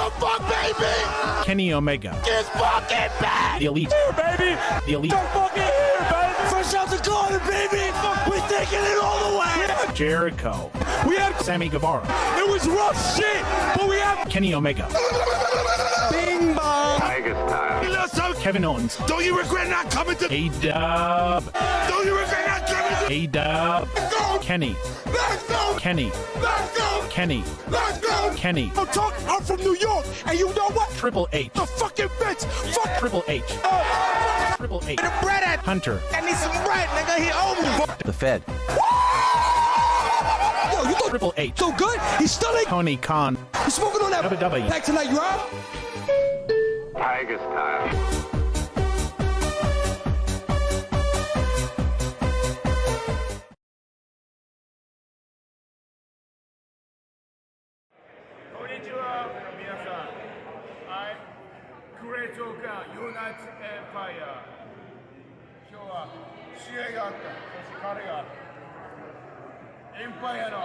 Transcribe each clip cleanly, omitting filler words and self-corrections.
the fuck, baby? Kenny Omega. It's fucking bad. The Elite. Here, baby. The Elite. Don't fucking here, baby. Fresh out the garden, baby. We're taking it all the way. Jericho. We had Sammy Guevara. It was rough shit, but we have Kenny Omega. Bing bong. Tiger style. Listen, Kevin Owens. don't you regret not coming to A-Dub. Don't you regret not coming to A-Dub. Let's go. Kenny. Let's go. Kenny. Let's go. Kenny. Let's go. Kenny. I'm talking. I'm from New York, and you know what? Triple H. The fucking bitch. Fuck. Triple H. Triple H. The bread at. Hunter. I need some bread, nigga. He owe me. The Fed. Yo, you thought Triple H. so good? He's stunning. Tony Khan. You smoking on that WWE. back tonight, you heard? Tiger style. Konnichiwa, minasan. I, Great Joker, Unite Empire. 今日は試合があった。そして彼がエンパイアの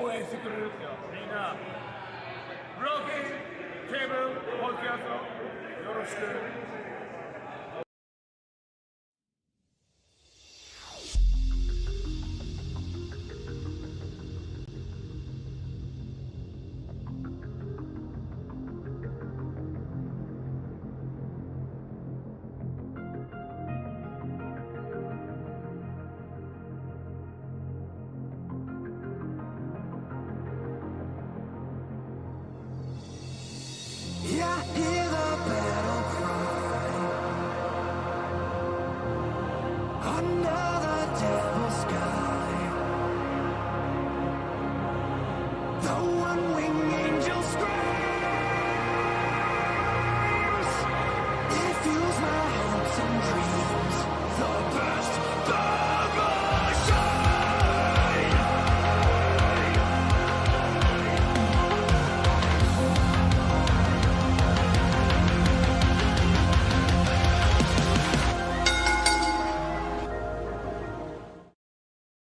応援してくれるってよ。みんな、ブローケンケーブルポッドキャストよろしく。Yeah, I hear the battle cry under the devil's sky. The one-winged angel screams. It fuels my hopes and dreams. The best ever shine.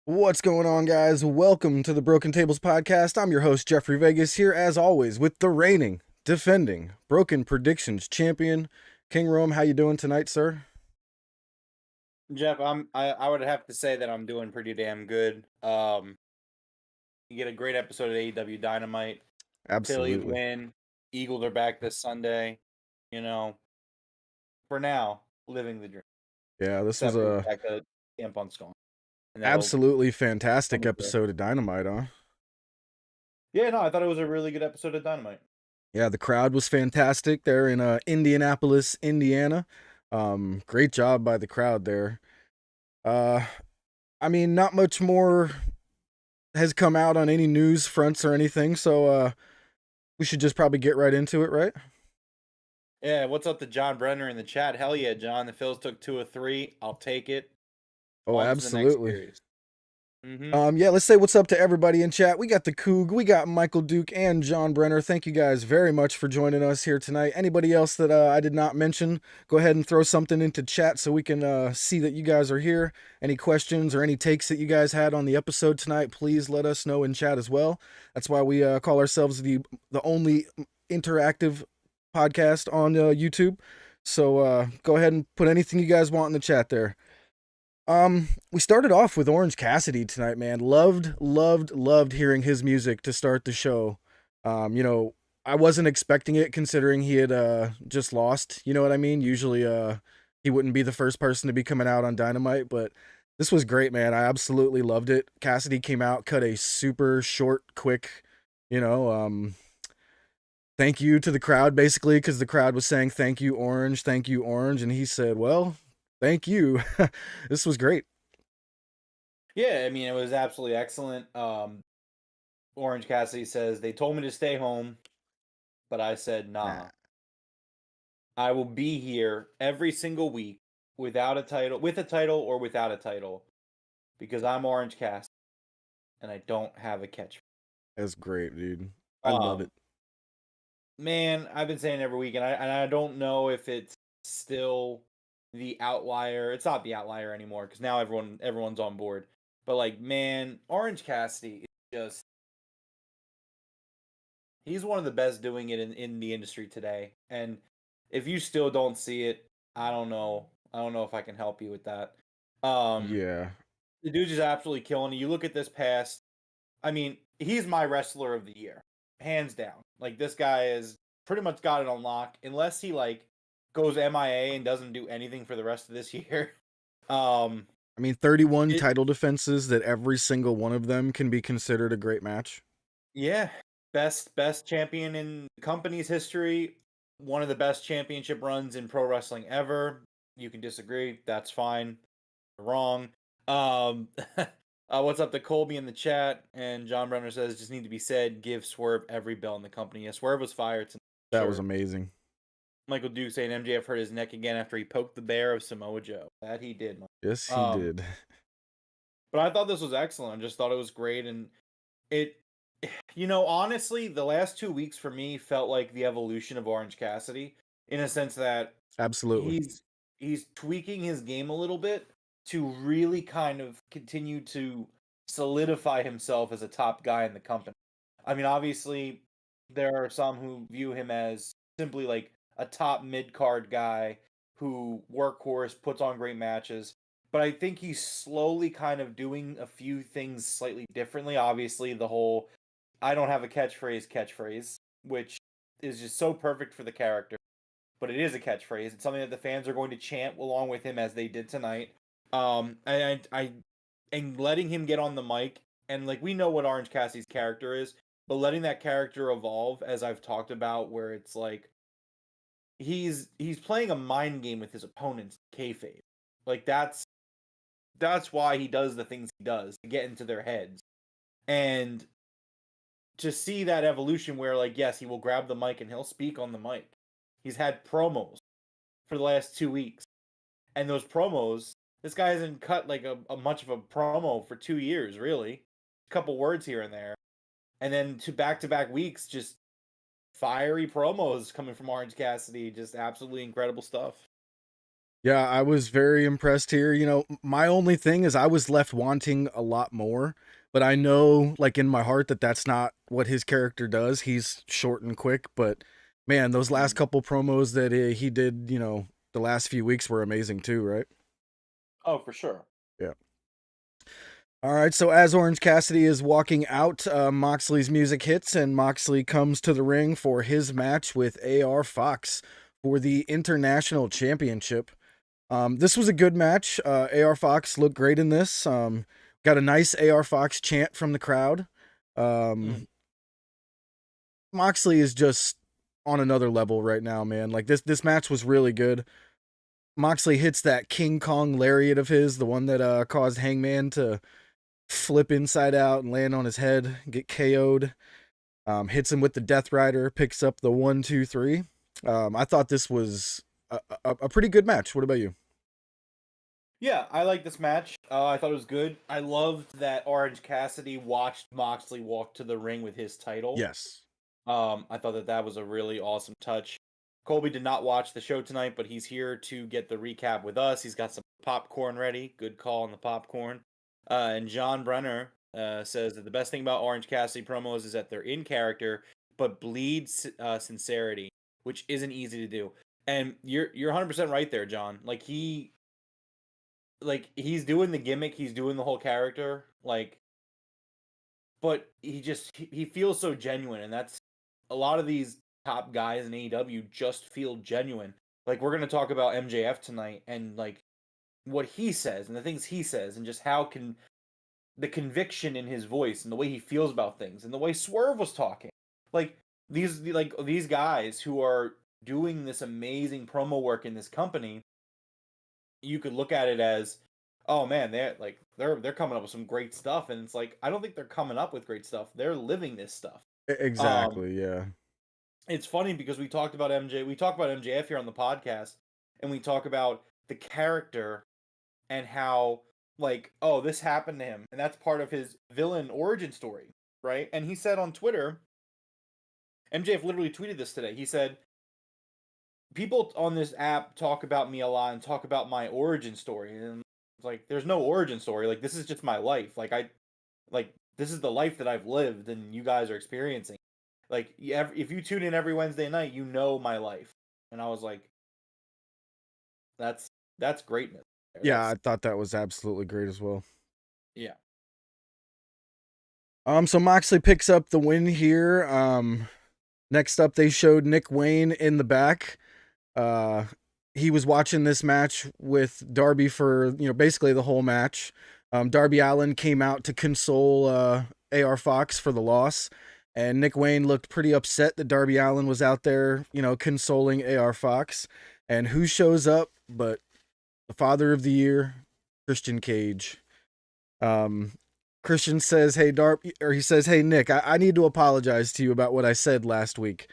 What's going on, guys? Welcome to the Broken Tables podcast. I'm your host, Jeffrey Vegas, here as always with the reigning, defending, Broken Predictions champion, King Rome. How you doing tonight, sir? Jeff, I would have to say that I'm doing pretty damn good. You get a great episode of AEW Dynamite. Philly Absolutely. win. Eagles are back this Sunday. You know, for now, living the dream. Yeah, this Except was for the a fact that CM Punk's gone. And that'll- absolutely fantastic Okay. episode of Dynamite, huh? Yeah, no, I thought it was a really good episode of Dynamite. Yeah, the crowd was fantastic there in Indianapolis, Indiana. Great job by the crowd there. I mean, not much more has come out on any news fronts or anything, so we should just probably get right into it, right? Yeah, what's up to John Brenner in the chat? Hell yeah, John. The Phils took 2 of 3. I'll take it. Oh, On to the next absolutely. series. Mhm. Yeah, let's say what's up to everybody in chat. We got the Coog, we got Michael Duke, and John Brenner. Thank you guys very much for joining us here tonight. Anybody else that I did not mention, go ahead and throw something into chat so we can see that you guys are here. Any questions or any takes that you guys had on the episode tonight, please let us know in chat as well. That's why we call ourselves the only interactive podcast on YouTube. So go ahead and put anything you guys want in the chat there. We started off with Orange Cassidy tonight, man. Loved hearing his music to start the show. You know, I wasn't expecting it considering he had just lost, you know what I mean? Usually he wouldn't be the first person to be coming out on Dynamite, but this was great, man. I absolutely loved it. Cassidy came out, cut a super short, quick, you know, thank you to the crowd, basically, because the crowd was saying, thank you, Orange, and he said, well, thank you. This was great. Yeah, I mean, it was absolutely excellent. Orange Cassidy says, they told me to stay home, but I said, nah. I will be here every single week without a title, with a title or without a title, because I'm Orange Cassidy, and I don't have a catch. That's great, dude. I love it. Man, I've been saying every week, and I don't know if it's still the outlier. It's not the outlier anymore because now everyone's on board. But like, man, Orange Cassidy is just He's one of the best doing it in the industry today. And if you still don't see it, I don't know. I don't know if I can help you with that. Yeah. The dude's just absolutely killing it. You look at this past, I mean, he's my wrestler of the year, hands down. Like, this guy is pretty much got it on lock, unless he like goes MIA and doesn't do anything for the rest of this year. I mean, 31 It, title defenses that every single one of them can be considered a great match. yeah, best champion in the company's history, one of the best championship runs in pro wrestling ever. You can disagree, that's fine. You're wrong. What's up to Colby in the chat? And John Brenner says, just need to be said, give Swerve every bell in the company. Yeah, Swerve was fired tonight. That was amazing. Michael Duke saying MJF hurt his neck again after he poked the bear of Samoa Joe. That he did. Yes, he did. But I thought this was excellent. I just thought it was great. And it, honestly, the last 2 weeks for me felt like the evolution of Orange Cassidy, in a sense that Absolutely. he's tweaking his game a little bit to really kind of continue to solidify himself as a top guy in the company. I mean, obviously, there are some who view him as simply like a top mid-card guy who workhorse, puts on great matches. But I think he's slowly kind of doing a few things slightly differently. Obviously, the whole I don't have a catchphrase, which is just so perfect for the character. But it is a catchphrase. It's something that the fans are going to chant along with him as they did tonight. And letting him get on the mic, and like, we know what Orange Cassidy's character is, but letting that character evolve, as I've talked about, where it's like he's playing a mind game with his opponents, kayfabe. Like, that's why he does the things he does, to get into their heads. And to see that evolution where, like, yes, he will grab the mic and he'll speak on the mic. He's had promos for the last 2 weeks. And those promos, this guy hasn't cut like a much of a promo for 2 years, really. A couple words here and there. And then to back weeks, just fiery promos coming from Orange Cassidy. Just absolutely incredible stuff. Yeah, I was very impressed here. My only thing is I was left wanting a lot more, but I know, like, in my heart that that's not what his character does. He's short and quick, but man, those last couple promos that he did, the last few weeks were amazing too, right? Oh, for sure. Yeah. All right, so as Orange Cassidy is walking out, Moxley's music hits, and Moxley comes to the ring for his match with AR Fox for the International Championship. This was a good match. AR Fox looked great in this. Got a nice AR Fox chant from the crowd. Moxley is just on another level right now, man. Like, this match was really good. Moxley hits that King Kong lariat of his, the one that caused Hangman to flip inside out and land on his head, get KO'd. Hits him with the Death Rider, picks up the 1, 2, 3. I thought this was a pretty good match. What about you? Yeah, I like this match. I thought it was good. I loved that Orange Cassidy watched Moxley walk to the ring with his title. Yes. I thought that was a really awesome touch. Colby did not watch the show tonight, but he's here to get the recap with us. He's got some popcorn ready. Good call on the popcorn. And John Brenner says that the best thing about Orange Cassidy promos is that they're in character, but bleed sincerity, which isn't easy to do. And you're 100% right there, John. Like, he's doing the gimmick, he's doing the whole character, like, but he feels so genuine, and that's a lot of these top guys in AEW just feel genuine. Like, we're gonna talk about MJF tonight, and like what he says and the things he says, and just how the conviction in his voice and the way he feels about things, and the way Swerve was talking. Like, these guys who are doing this amazing promo work in this company, you could look at it as, oh man, they're coming up with some great stuff, and it's like, I don't think they're coming up with great stuff. They're living this stuff. Exactly, yeah. It's funny because we talked about MJF here on the podcast, and we talk about the character and how, like, oh, this happened to him, and that's part of his villain origin story, right? And he said on Twitter, MJF literally tweeted this today. He said, people on this app talk about me a lot and talk about my origin story, and it's like, there's no origin story. Like, this is just my life. Like, this is the life that I've lived and you guys are experiencing. Like, if you tune in every Wednesday night, you know my life. And I was like, that's greatness. Yeah, I thought that was absolutely great as well. Yeah. So Moxley picks up the win here. Next up, they showed Nick Wayne in the back. He was watching this match with Darby for, basically the whole match. Darby Allin came out to console AR Fox for the loss, and Nick Wayne looked pretty upset that Darby Allin was out there, consoling AR Fox. And who shows up but the Father of the Year, Christian Cage. Christian says, he says, "Hey, Nick, I need to apologize to you about what I said last week."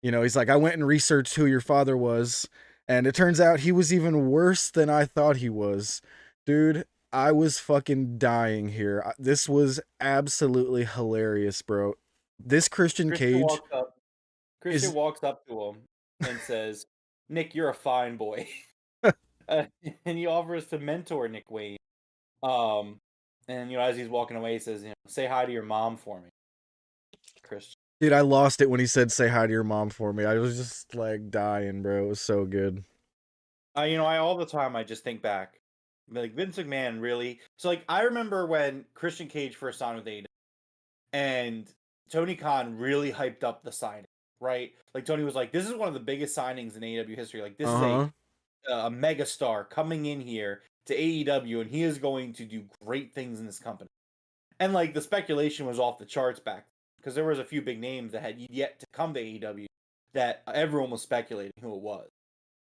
He's like, "I went and researched who your father was, and it turns out he was even worse than I thought he was." Dude, I was fucking dying here. This was absolutely hilarious, bro. This Christian Cage walks up to him and says, "Nick, you're a fine boy." And he offers to mentor Nick Wayne. And as he's walking away, he says, "Say hi to your mom for me, Christian." Dude, I lost it when he said, "Say hi to your mom for me." I was just like dying, bro. It was so good. I all the time I just think back, like Vince McMahon really. So like I remember when Christian Cage first signed with AEW, and Tony Khan really hyped up the signing, right? Like Tony was like, "This is one of the biggest signings in AEW history. Like this is a mega star coming in here to AEW, and he is going to do great things in this company." And like the speculation was off the charts back because there was a few big names that had yet to come to AEW that everyone was speculating who it was.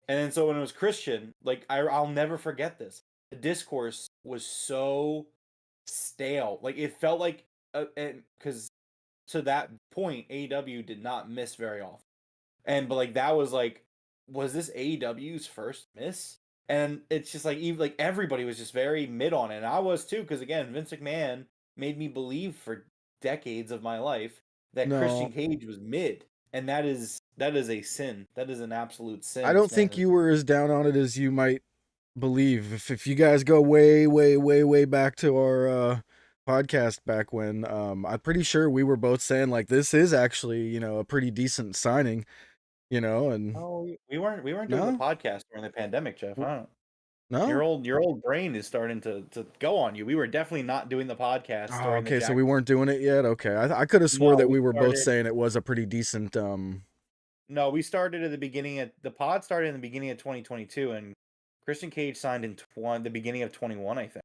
And then so when it was Christian, like I'll never forget this. The discourse was so stale. Like it felt like, because to that point, AEW did not miss very often. But like that was like, was this AEW's first miss? And it's just like even like everybody was just very mid on it, and I was too, because again, Vince McMahon made me believe for decades of my life that Christian Cage was mid, and that is a sin. That is an absolute sin. I don't think you were as down on it as you might believe. If you guys go way, way, way, way back to our podcast back when, I'm pretty sure we were both saying like this is actually a pretty decent signing, and we weren't doing the podcast during the pandemic, Jeff. I don't. No, your old brain is starting to go on you. We were definitely not doing the podcast. Oh, okay, so we weren't doing it yet. Okay, I could have swore that we were both started- saying it was a pretty decent. No, we started at the pod started in the beginning of 2022, and Christian Cage signed in the beginning of 21, I think.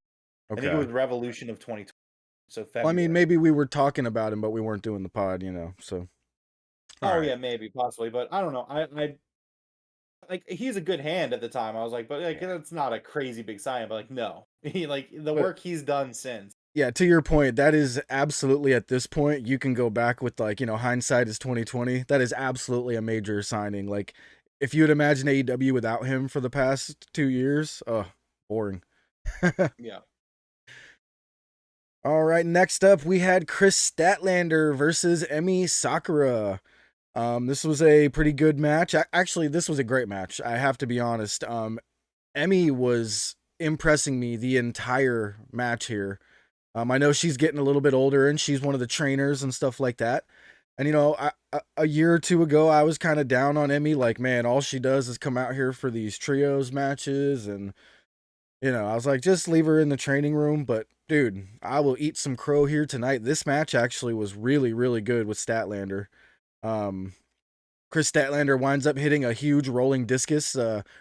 Okay. I think it was Revolution of 2020. So February. Well, I mean, maybe we were talking about him, but we weren't doing the pod, So. Yeah, maybe, possibly, but I don't know. I like he's a good hand at the time. I was like, but like that's not a crazy big sign. But like, no, work he's done since. Yeah, to your point, that is absolutely at this point you can go back with like hindsight is 2020. That is absolutely a major signing. Like if you would imagine AEW without him for the past 2 years, boring. Yeah. All right, next up we had Chris Statlander versus Emi Sakura. This was a pretty good match. Actually, this was a great match. I have to be honest. Emi was impressing me the entire match here. I know she's getting a little bit older and she's one of the trainers and stuff like that. And a year or two ago, I was kind of down on Emi. Like, man, all she does is come out here for these trios matches, and I was like, just leave her in the training room. But dude, I will eat some crow here tonight. This match actually was really, really good with Statlander. Chris Statlander winds up hitting a huge rolling discus.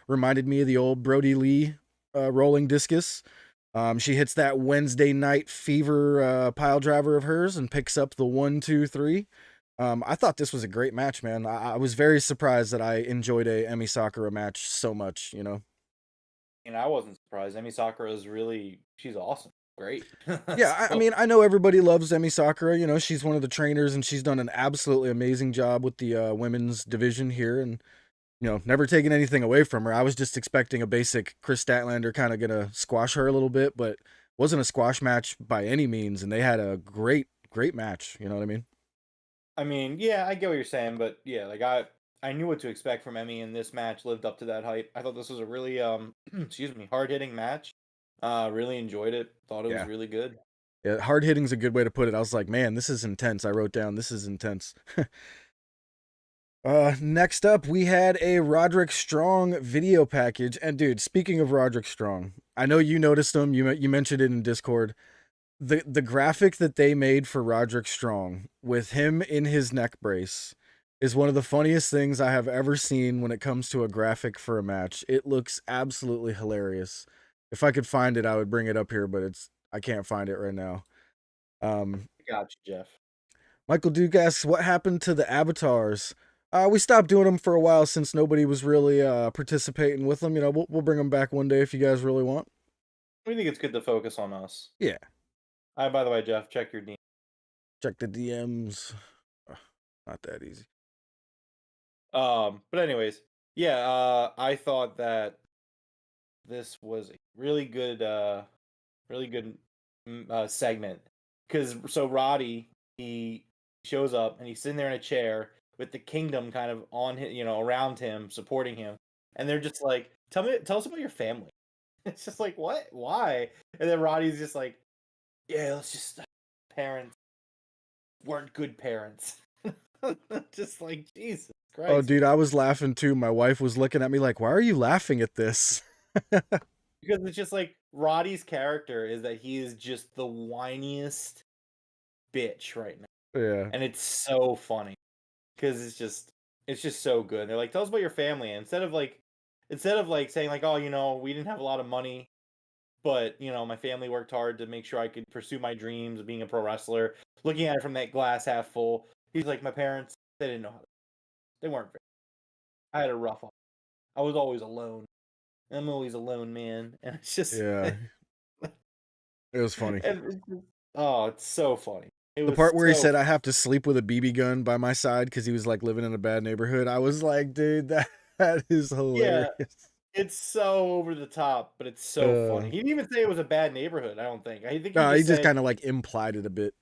Reminded me of the old Brody Lee rolling discus. She hits that Wednesday night fever pile driver of hers and picks up the 1, 2, 3. I thought this was a great match, man. I was very surprised that I enjoyed a Emi Sakura match so much, And I wasn't surprised. Emi Sakura is she's awesome. Great. Yeah, I mean, I know everybody loves Emi Sakura. She's one of the trainers, and she's done an absolutely amazing job with the women's division here, and never taking anything away from her. I was just expecting a basic Chris Statlander kind of gonna squash her a little bit, but wasn't a squash match by any means, and they had a great match. You know what I mean? I mean, yeah, I get what you're saying, but yeah, like I knew what to expect from Emi, and this match lived up to that hype. I thought this was a really excuse me, hard-hitting match. Really enjoyed it. Thought it was really good. Yeah, hard hitting's a good way to put it. I was like, man, this is intense. I wrote down, this is intense. Next up, we had a Roderick Strong video package. And dude, speaking of Roderick Strong, I know you noticed him. You mentioned it in Discord. The graphic that they made for Roderick Strong with him in his neck brace is one of the funniest things I have ever seen when it comes to a graphic for a match. It looks absolutely hilarious. If I could find it, I would bring it up here, but I can't find it right now. Got you, Jeff. Michael Duke asks, what happened to the avatars? We stopped doing them for a while since nobody was really participating with them. You know, we'll bring them back one day if you guys really want. We think it's good to focus on us. Yeah. By the way, Jeff, check your DM. Check the DMs. Not that easy. But anyways, yeah, I thought that this was a really good segment because so Roddy he shows up and he's sitting there in a chair with the kingdom kind of on him, around him, supporting him, and they're just like, tell us about your family. It's just like, what? Why? And then Roddy's just like, yeah, let's just parents weren't good parents. Just like Jesus Christ. Oh, dude, I was laughing too. My wife was looking at me like, why are you laughing at this? Because it's just like Roddy's character is that he is just the whiniest bitch right now. Yeah. And it's so funny. Because it's just so good. They're like, tell us about your family. And instead of like saying like, oh, we didn't have a lot of money, but my family worked hard to make sure I could pursue my dreams of being a pro wrestler. Looking at it from that glass half full, he's like, my parents, they didn't know how to. They weren't very. I had a rough life. I was always alone. I'm always alone, man. And it's just Yeah. It was funny. It's so funny. The part where he said, I have to sleep with a BB gun by my side because he was like living in a bad neighborhood. I was like, dude, that is hilarious. Yeah, it's so over the top, but it's so funny. He didn't even say it was a bad neighborhood, I don't think. I think he just kind of like implied it a bit.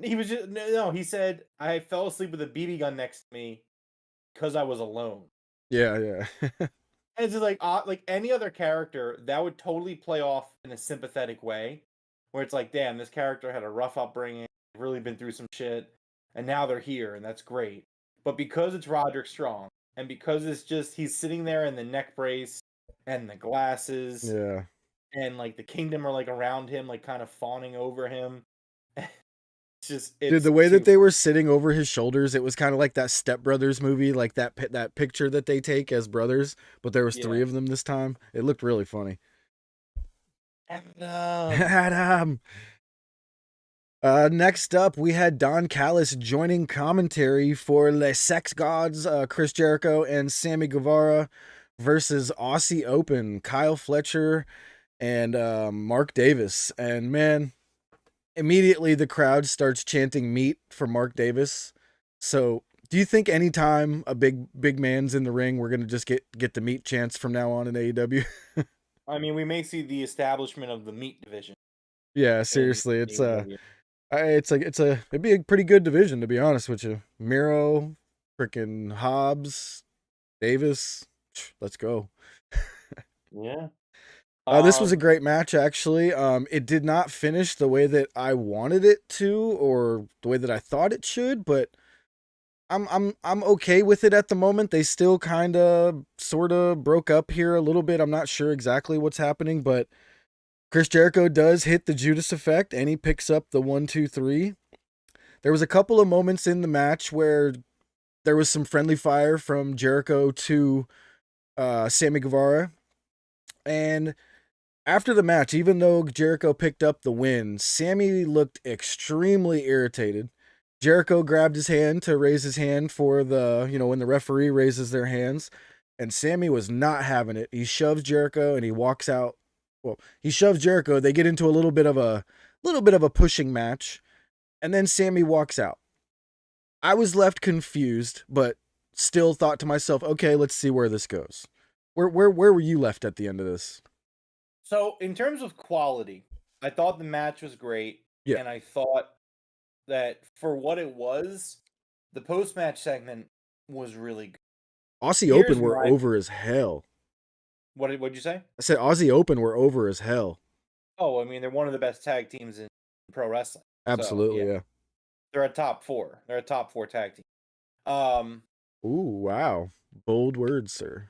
He was just no, he said I fell asleep with a BB gun next to me because I was alone. Yeah. And it's just like any other character that would totally play off in a sympathetic way, where it's like, damn, this character had a rough upbringing, really been through some shit, and now they're here, and that's great. But because it's Roderick Strong, and because it's just he's sitting there in the neck brace and the glasses, yeah, and like the kingdom are like around him, like kind of fawning over him. Dude, the way that they were sitting over his shoulders, it was kind of like that Step Brothers movie, like that picture that they take as brothers, but there was 3 of them this time. It looked really funny. Adam. Next up, we had Don Callis joining commentary for Les Sex Gods, Chris Jericho and Sammy Guevara versus Aussie Open, Kyle Fletcher and Mark Davis. And man, immediately the crowd starts chanting meat for Mark Davis. So do you think anytime a big man's in the ring, we're going to just get the meat chants from now on in AEW? I mean, we may see the establishment of the meat division. Yeah, seriously, it'd be a pretty good division, to be honest with you. Miro, freaking Hobbs, Davis, let's go. Yeah. This was a great match, actually. It did not finish the way that I wanted it to, or the way that I thought it should, but I'm okay with it at the moment. They still kind of, sort of broke up here a little bit. I'm not sure exactly what's happening, but Chris Jericho does hit the Judas effect, and he picks up the 1, 2, 3. There was a couple of moments in the match where there was some friendly fire from Jericho to Sammy Guevara, and after the match, even though Jericho picked up the win, Sammy looked extremely irritated. Jericho grabbed his hand to raise his hand for when the referee raises their hands, and Sammy was not having it. He shoves Jericho and he walks out. Well, he shoves Jericho. They get into a little bit of a pushing match, and then Sammy walks out. I was left confused, but still thought to myself, okay, let's see where this goes. Where were you left at the end of this? So, in terms of quality, I thought the match was great, and I thought that for what it was, the post-match segment was really good. Aussie Open were over as hell. What'd you say? I said Aussie Open were over as hell. Oh, I mean, they're one of the best tag teams in pro wrestling. Absolutely, so, yeah. They're a top 4. They're a top 4 tag team. Ooh, wow. Bold words, sir.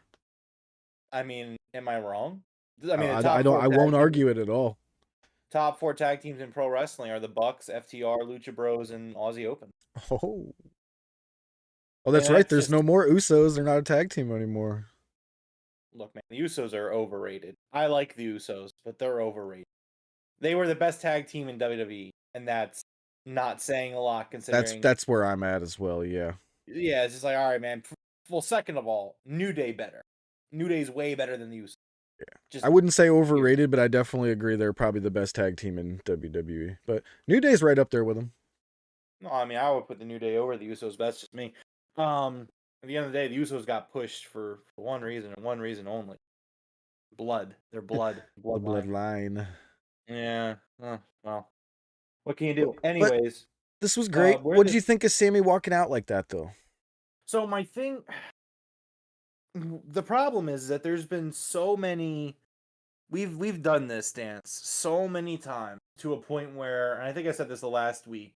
I mean, am I wrong? I mean, the I top don't. four I won't tag teams, argue it at all. top four tag teams in pro wrestling are the Bucks, FTR, Lucha Bros, and Aussie Open. Oh, oh, And that's right. that's There's just no more Usos. They're not a tag team anymore. look, man. The Usos are overrated. I like the Usos, but they're overrated. They were the best tag team in WWE, and that's not saying a lot considering. That's where I'm at as well. Yeah. Yeah, it's just like, all right, man. Well, second of all, New Day better. New Day's way better than the Usos. Just I wouldn't say overrated, but I definitely agree they're probably the best tag team in WWE. But New Day's right up there with them. no, I mean, I would put the New Day over the Usos, but that's just me. At the end of the day, the Usos got pushed for one reason and one reason only: blood. Their blood, The bloodline. bloodline. Yeah. Well, what can you do? But Anyways, this was great. where What did this? you think of Sammy walking out like that, though? So my thing, the problem is that there's been so many. We've done this dance so many times to a point where, and I think I said this the last week.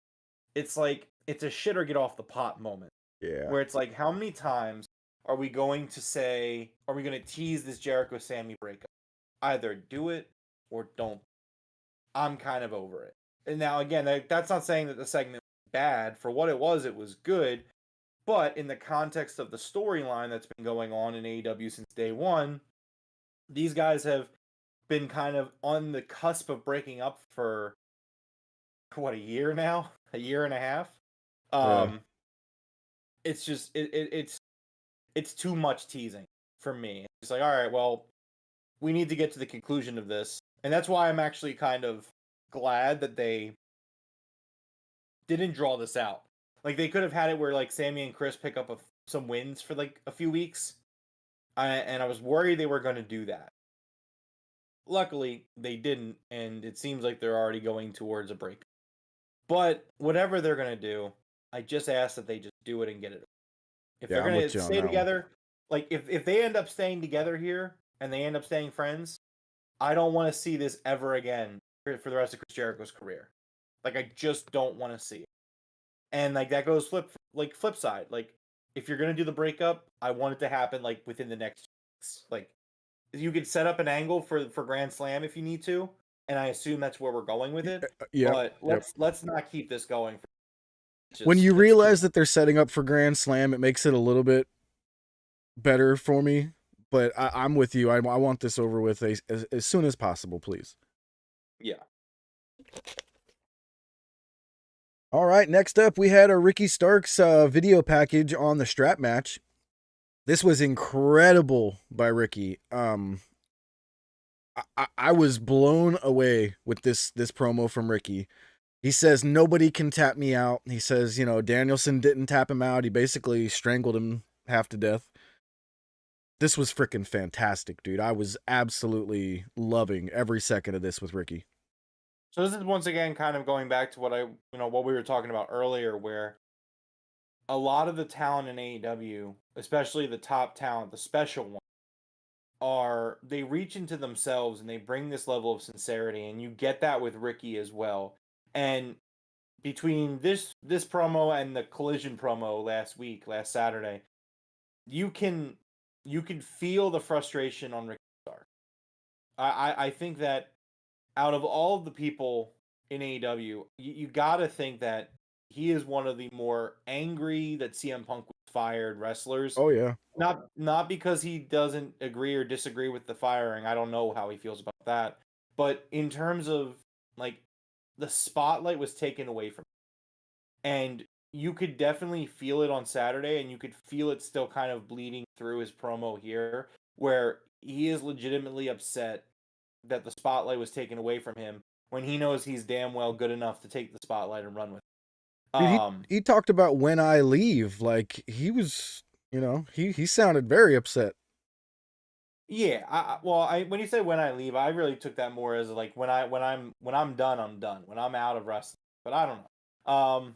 It's like it's a shit or get off the pot moment. Yeah. Where it's like, how many times are we going to tease this Jericho Sammy breakup? Either do it or don't. I'm kind of over it. And now, again, that's not saying that the segment was bad. For what it was good. But in the context of the storyline that's been going on in AEW since day one, these guys have been kind of on the cusp of breaking up for, what, a year now? A year and a half? Yeah. It's just, it's too much teasing for me. It's like, all right, well, we need to get to the conclusion of this. And that's why I'm actually kind of glad that they didn't draw this out. Like, they could have had it where, like, Sammy and Chris pick up some wins for, like, a few weeks. And I was worried they were going to do that. Luckily, they didn't, and it seems like they're already going towards a break. But whatever they're going to do, I just ask that they just do it and get it. If Yeah, they're I'm going with to you on stay that one. together, like, if they end up staying together here and they end up staying friends, I don't want to see this ever again for the rest of Chris Jericho's career. Like, I just don't want to see it. And, like, that goes flip side. Like, if you're going to do the breakup, I want it to happen, like, within the next 2 weeks. Like, you could set up an angle for Grand Slam if you need to, and I assume that's where we're going with it. Yeah. But let's not keep this going. When you It's realize that they're setting up for Grand Slam, it makes it a little bit better for me. But I'm with you. I want this over with as soon as possible, please. yeah. All right, next up, we had a Ricky Starks video package on the strap match. This was incredible by Ricky. I was blown away with this promo from Ricky. He says, nobody can tap me out. He says, you know, Danielson didn't tap him out. He basically strangled him half to death. This was freaking fantastic, dude. I was absolutely loving every second of this with Ricky. So this is once again kind of going back to what we were talking about earlier, where a lot of the talent in AEW, especially the top talent, the special one, they reach into themselves and they bring this level of sincerity, and you get that with Ricky as well. And between this promo and the Collision promo last Saturday, you can feel the frustration on Ricky Stark. I think that out of all of the people in AEW, you gotta think that he is one of the more angry that CM Punk was fired wrestlers. Oh, yeah. Not because he doesn't agree or disagree with the firing. I don't know how he feels about that. But in terms of, like, the spotlight was taken away from him. And you could definitely feel it on Saturday, and you could feel it still kind of bleeding through his promo here, where he is legitimately upset that the spotlight was taken away from him when he knows he's damn well good enough to take the spotlight and run with it. Dude, he talked about when I leave. Like, he was, you know, he sounded very upset. Yeah, when you say when I leave, I really took that more as like when I'm done, I'm done. When I'm out of wrestling. But I don't know.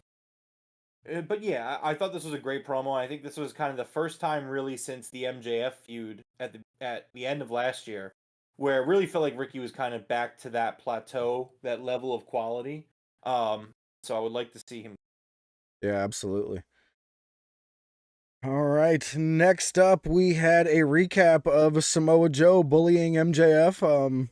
But yeah, I thought this was a great promo. I think this was kind of the first time really since the MJF feud at the end of last year, where it really felt like Ricky was kind of back to that plateau, that level of quality. So I would like to see him. Yeah, absolutely. All right. Next up, we had a recap of Samoa Joe bullying MJF.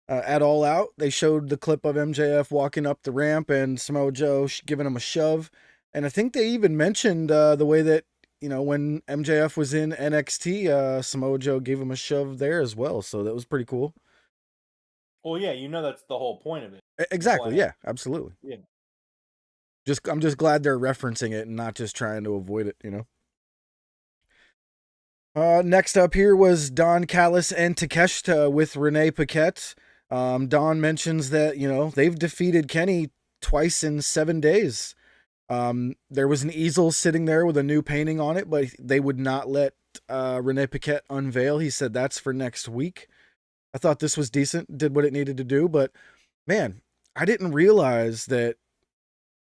At All Out, they showed the clip of MJF walking up the ramp and Samoa Joe giving him a shove. And I think they even mentioned the way that, when MJF was in NXT, Samoa Joe gave him a shove there as well. So that was pretty cool. Well, yeah, that's the whole point of it. Exactly. Plan. Yeah, absolutely. Yeah. I'm just glad they're referencing it and not just trying to avoid it, Next up here was Don Callis and Takeshita with Renee Paquette. Don mentions that, they've defeated Kenny twice in 7 days. There was an easel sitting there with a new painting on it, but they would not let Renee Paquette unveil. He said that's for next week. I thought this was decent, did what it needed to do, but man, I didn't realize that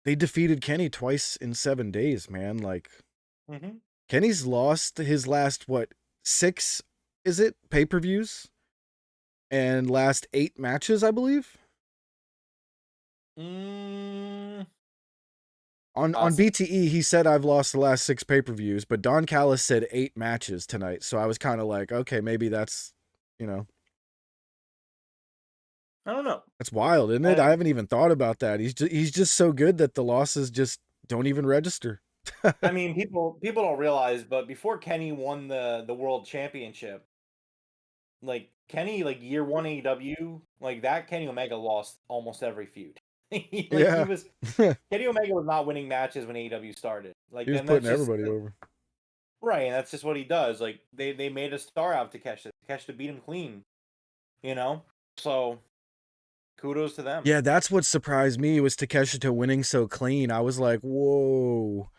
they defeated Kenny twice in 7 days, man. Like, Kenny's lost his last, 6, is it, pay-per-views? And last 8 matches, I believe. On BTE, he said I've lost the last 6 pay-per-views, but Don Callis said 8 matches tonight. So I was kind of like, okay, maybe that's, I don't know. That's wild, isn't it? I haven't even thought about that. He's just so good that the losses just don't even register. I mean, people don't realize, but before Kenny won the world championship, like Kenny, like year 1 AEW, like that Kenny Omega lost almost every feud. Kenny Omega was not winning matches when AEW started. Like he was putting everybody over. Right, and that's just what he does. Like they made a star out of Takeshita. Takeshita beat him clean. So kudos to them. Yeah, that's what surprised me was Takeshita winning so clean. I was like, whoa.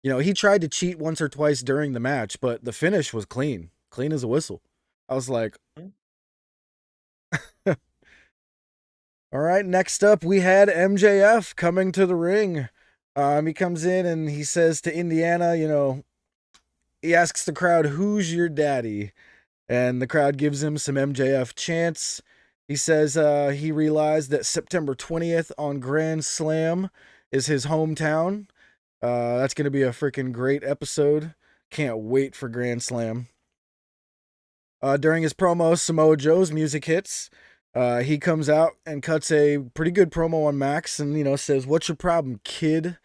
He tried to cheat once or twice during the match, but the finish was clean as a whistle. I was like, all right, next up, we had MJF coming to the ring. He comes in and he says to Indiana, he asks the crowd, who's your daddy? And the crowd gives him some MJF chants. He says he realized that September 20th on Grand Slam is his hometown. That's going to be a freaking great episode. Can't wait for Grand Slam. During his promo, Samoa Joe's music hits. He comes out and cuts a pretty good promo on Max and, says, what's your problem, kid?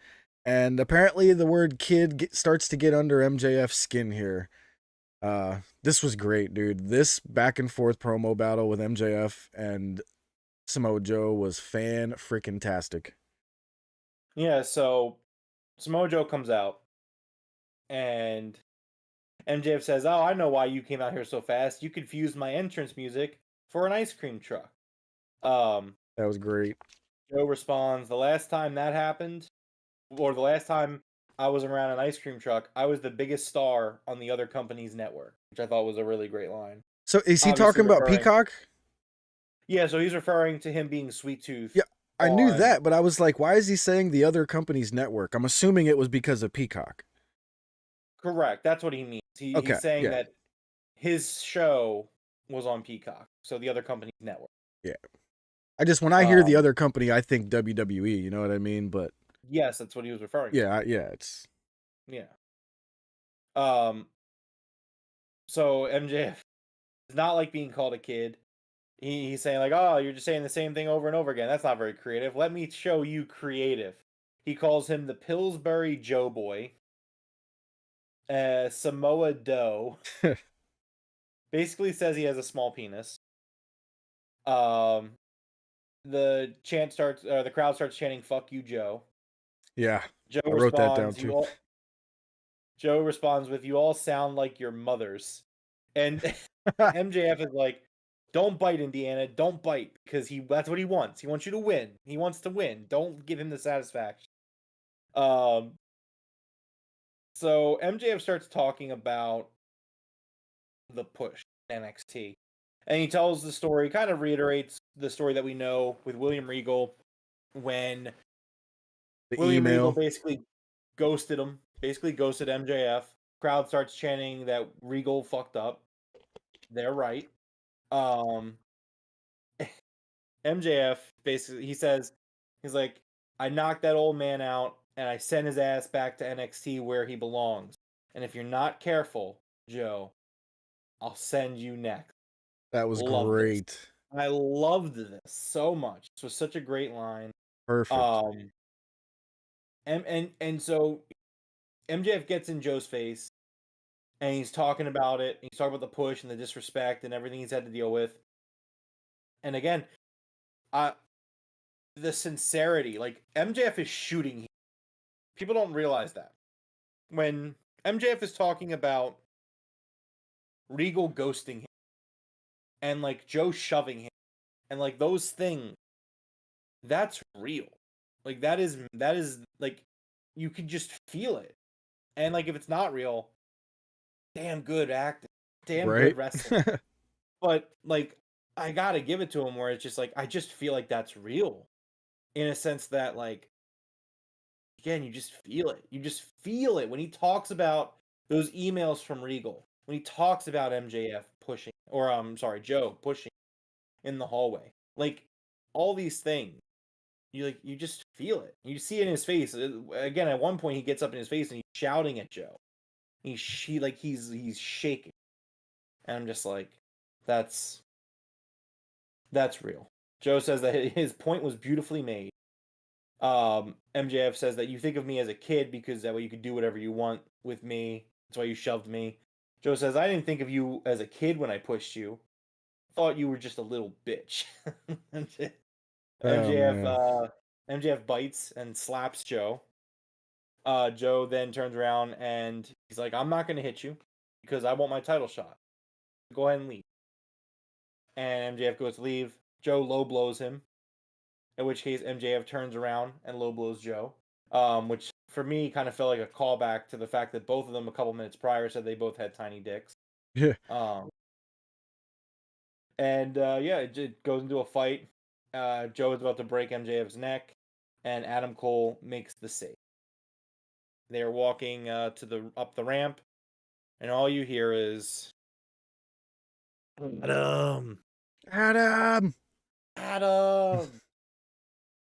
And apparently the word kid starts to get under MJF's skin here. This was great, dude. This back and forth promo battle with MJF and Samoa Joe was fan-freaking-tastic. Yeah, so Samoa Joe comes out and MJF says, oh, I know why you came out here so fast. You confused my entrance music for an ice cream truck. That was great. Joe responds, the last time that happened, or the last time I was around an ice cream truck, I was the biggest star on the other company's network, which I thought was a really great line. So is he talking about Peacock? Yeah, so he's referring to him being Sweet Tooth. Yeah, I knew that, but I was like, why is he saying the other company's network? I'm assuming it was because of Peacock. Correct. That's what he means. He's saying that his show was on Peacock, so the other company's network. Yeah. When I hear the other company, I think WWE, you know what I mean? But yes, that's what he was referring to. Yeah. So MJF is not like being called a kid. He's saying like, oh, you're just saying the same thing over and over again. That's not very creative. Let me show you creative. He calls him the Pillsbury Joe Boy. Samoa Doe. Basically says he has a small penis. The crowd starts chanting, fuck you, Joe. Yeah. I wrote that down too. Joe responds with, you all sound like your mothers. And MJF is like, don't bite, Indiana. Don't bite. Because that's what he wants. He wants you to win. He wants to win. Don't give him the satisfaction. So MJF starts talking about the push in NXT. And he tells the story, kind of reiterates the story that we know with William Regal when William Regal basically ghosted him. Basically ghosted MJF. Crowd starts chanting that Regal fucked up. They're right. MJF basically, he says, he's like, I knocked that old man out and I sent his ass back to NXT where he belongs. And if you're not careful, Joe, I'll send you next. That was Love this. great. I loved this so much. This was such a great line. Perfect. And so MJF gets in Joe's face, and he's talking about it. He's talking about the push and the disrespect and everything he's had to deal with. And again, the sincerity, like MJF is shooting. People don't realize that when MJF is talking about Regal ghosting him and like Joe shoving him and like those things, that's real. Like that is like you could just feel it. And like if it's not real, damn good acting, damn good wrestling. But like I gotta give it to him where it's just like I just feel like that's real. In a sense that like again, you just feel it. You just feel it when he talks about those emails from Regal. When he talks about MJF pushing or Joe pushing in the hallway. Like all these things. You just feel it. You see it in his face. Again, at one point he gets up in his face and he's shouting at Joe. He's shaking. And I'm just like, that's real. Joe says that his point was beautifully made. MJF says that you think of me as a kid because that way you could do whatever you want with me. That's why you shoved me. Joe says, I didn't think of you as a kid when I pushed you. Thought you were just a little bitch. MJF bites and slaps Joe. Joe then turns around and he's like, I'm not going to hit you because I want my title shot. Go ahead and leave. And MJF goes to leave. Joe low blows him. In which case MJF turns around and low blows Joe. Which for me kind of felt like a callback to the fact that both of them a couple minutes prior said they both had tiny dicks. Yeah. It goes into a fight. Joe is about to break MJF's neck, and Adam Cole makes the save. They are walking up the ramp, and all you hear is Adam.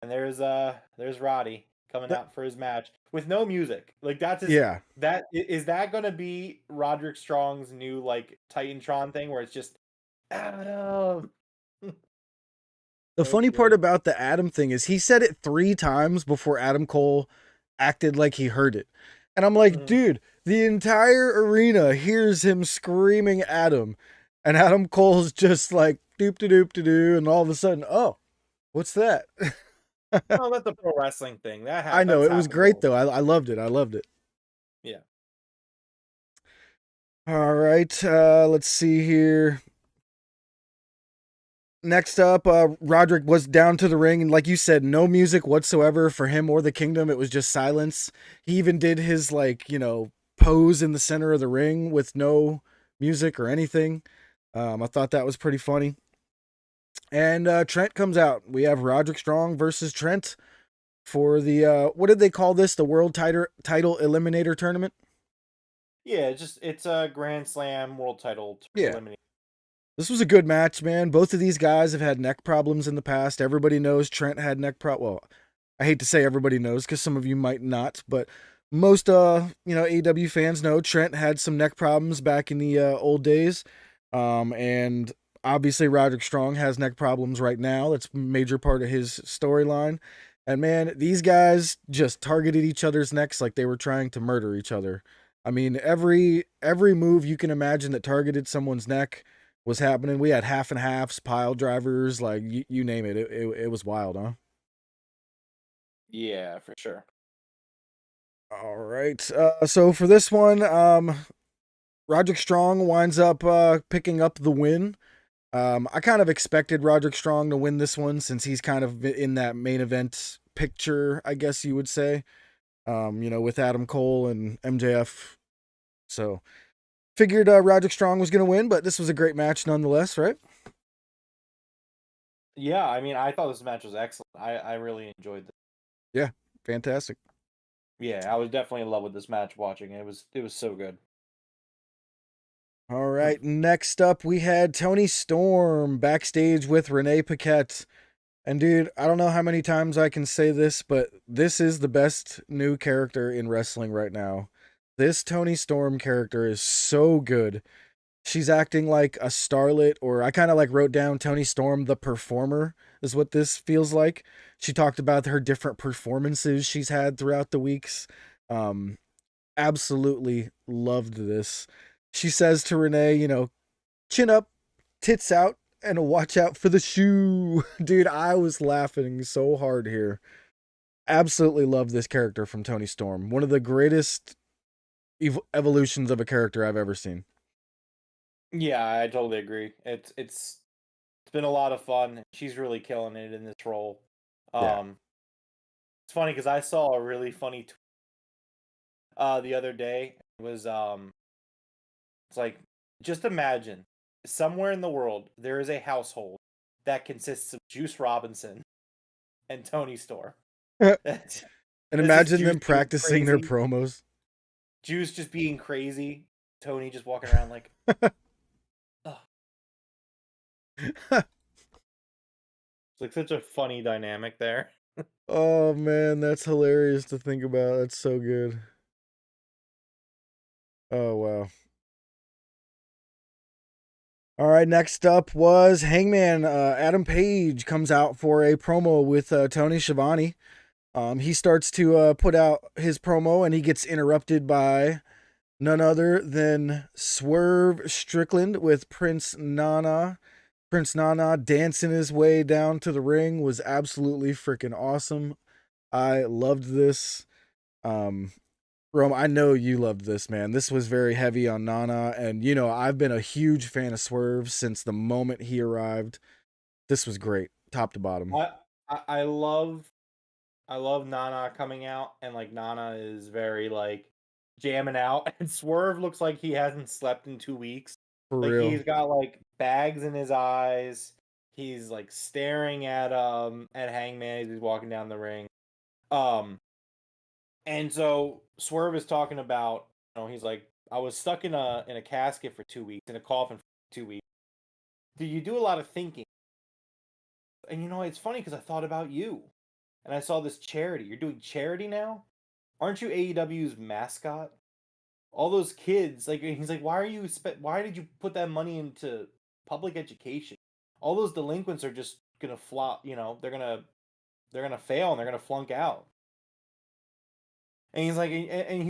And there's Roddy coming out for his match with no music. Like that's his, yeah. That is that gonna be Roderick Strong's new like Titantron thing where it's just Adam. The funny part about the Adam thing is he said it 3 times before Adam Cole acted like he heard it. And I'm like, dude, the entire arena hears him screaming Adam. And Adam Cole's just like doop-de-doop-de-doo. And all of a sudden, oh, what's that? Oh, that's a pro wrestling thing. That I know. It was great, though. I loved it. I loved it. Yeah. All right. Let's see here. Next up, Roderick was down to the ring, and like you said, no music whatsoever for him or the Kingdom. It was just silence. He even did his, pose in the center of the ring with no music or anything. I thought that was pretty funny. And Trent comes out. We have Roderick Strong versus Trent for the, what did they call this? The World Title Eliminator Tournament? Yeah, it's a Grand Slam World Title Eliminator. This was a good match, man. Both of these guys have had neck problems in the past. Everybody knows Trent had neck Well, I hate to say everybody knows because some of you might not, but most, AEW fans know Trent had some neck problems back in the old days. And obviously Roderick Strong has neck problems right now. That's a major part of his storyline. And man, these guys just targeted each other's necks like they were trying to murder each other. I mean, every move you can imagine that targeted someone's neck was happening. We had half and halves, pile drivers, like you name it. It was wild, huh? Yeah, for sure. All right. So for this one, Roderick Strong winds up picking up the win. I kind of expected Roderick Strong to win this one since he's kind of in that main event picture, I guess you would say. With Adam Cole and MJF. So figured Roderick Strong was going to win, but this was a great match nonetheless, right? Yeah, I mean, I thought this match was excellent. I really enjoyed this. Yeah, fantastic. Yeah, I was definitely in love with this match watching. It was so good. All right, next up we had Toni Storm backstage with Renee Paquette. And dude, I don't know how many times I can say this, but this is the best new character in wrestling right now. This Tony Storm character is so good. She's acting like a starlet, or I kind of like wrote down Tony Storm, the performer, is what this feels like. She talked about her different performances she's had throughout the weeks. Um, Absolutely loved this. She says to Renee, chin up, tits out, and watch out for the shoe. Dude, I was laughing so hard here. Absolutely love this character from Tony Storm. One of the greatest evolutions of a character I've ever seen. Yeah, I totally agree. It's been a lot of fun. She's really killing it in this role. Yeah. It's funny because I saw a really funny the other day. It was it's like, just imagine somewhere in the world there is a household that consists of Juice Robinson and Tony Storm. And This imagine Juice them being practicing their crazy, promos. Juice just being crazy, Tony just walking around like, oh. It's like such a funny dynamic there. Oh man, that's hilarious to think about. That's so good. Oh wow. All right, next up was Hangman. Adam Page comes out for a promo with Tony Schiavone. He starts to put out his promo, and he gets interrupted by none other than Swerve Strickland with Prince Nana. Prince Nana dancing his way down to the ring was absolutely freaking awesome. I loved this. Rome, I know you loved this, man. This was very heavy on Nana, and I've been a huge fan of Swerve since the moment he arrived. This was great, top to bottom. I love Nana coming out, and like Nana is very like jamming out, and Swerve looks like he hasn't slept in 2 weeks. For Like real. he's got like bags in his eyes. He's like staring at Hangman as he's walking down the ring. And so Swerve is talking about, he's like, I was stuck in a casket for 2 weeks, in a coffin for 2 weeks. Do you do a lot of thinking? And it's funny because I thought about you, and I saw this charity. You're doing charity now? Aren't you AEW's mascot? All those kids, like, he's like, why did you put that money into public education? All those delinquents are just gonna flop. They're gonna fail and they're gonna flunk out. And he's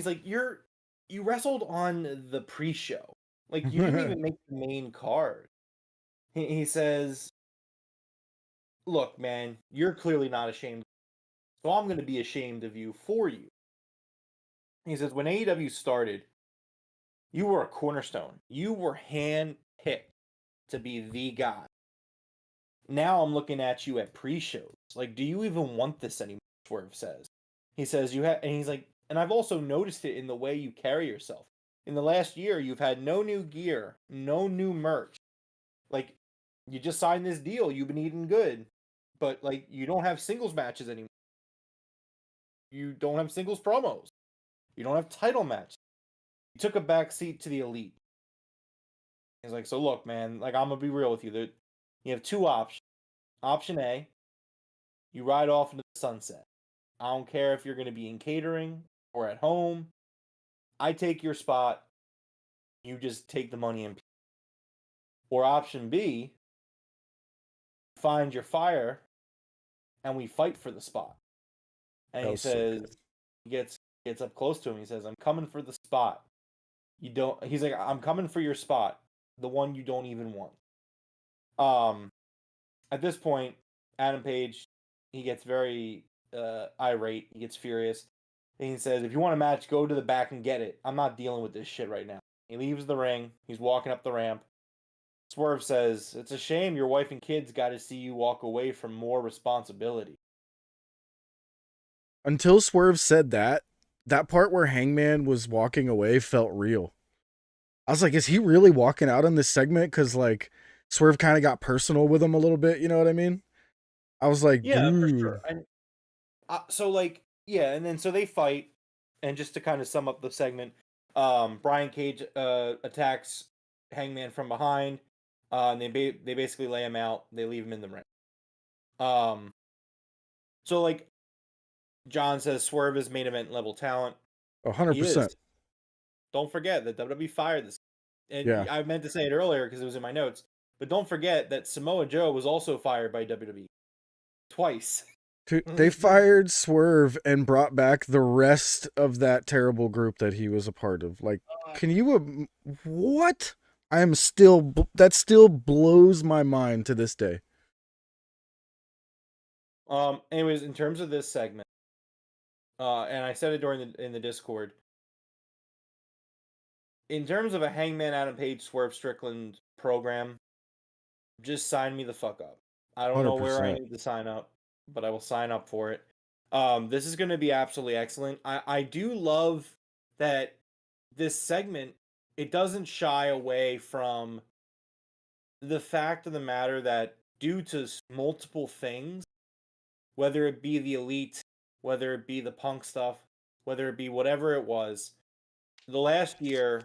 like, you wrestled on the pre-show, like you didn't even make the main card. He says, look, man, you're clearly not ashamed, so I'm gonna be ashamed of you for you. He says, when AEW started, you were a cornerstone. You were hand-picked to be the guy. Now I'm looking at you at pre-shows. Like, do you even want this anymore? Swerve says. He says, and he's like, and I've also noticed it in the way you carry yourself. In the last year, you've had no new gear, no new merch. Like, you just signed this deal. You've been eating good. But, like, you don't have singles matches anymore. You don't have singles promos. You don't have title matches. You took a back seat to the Elite. He's like, so look, man, like, I'm going to be real with you. You have two options. Option A, you ride off into the sunset. I don't care if you're going to be in catering or at home. I take your spot. You just take the money and. Or option B, find your fire and we fight for the spot. And he says, he gets up close to him. He says, I'm coming for the spot. He's like, I'm coming for your spot, the one you don't even want. At this point, Adam Page, he gets very irate. He gets furious. And he says, if you want a match, go to the back and get it. I'm not dealing with this shit right now. He leaves the ring. He's walking up the ramp. Swerve says, it's a shame your wife and kids got to see you walk away from more responsibility. Until Swerve said that part where Hangman was walking away felt real. I was like, is he really walking out on this segment? Because, like, Swerve kind of got personal with him a little bit, you know what I mean? I was like, yeah, dude. for sure. And and then so they fight, and just to kind of sum up the segment, Brian Cage attacks Hangman from behind, and they basically lay him out. They leave him in the ring. So like John says, Swerve is main event level talent. 100%. don't forget that WWE fired this. And Yeah. I meant to say it earlier because it was in my notes, but don't forget that Samoa Joe was also fired by WWE twice. Dude, they fired Swerve and brought back the rest of that terrible group that he was a part of. Like, can you what? I am still that still blows my mind to this day. Anyways, in terms of this segment, and I said it in the Discord. In terms of a Hangman Adam Page Swerve Strickland program, just sign me the fuck up. I don't know where I 100%. need to sign up, but I will sign up for it. This is going to be absolutely excellent. I do love that this segment, it doesn't shy away from the fact of the matter that due to multiple things, whether it be the Elite, whether it be the Punk stuff, whether it be whatever it was, the last year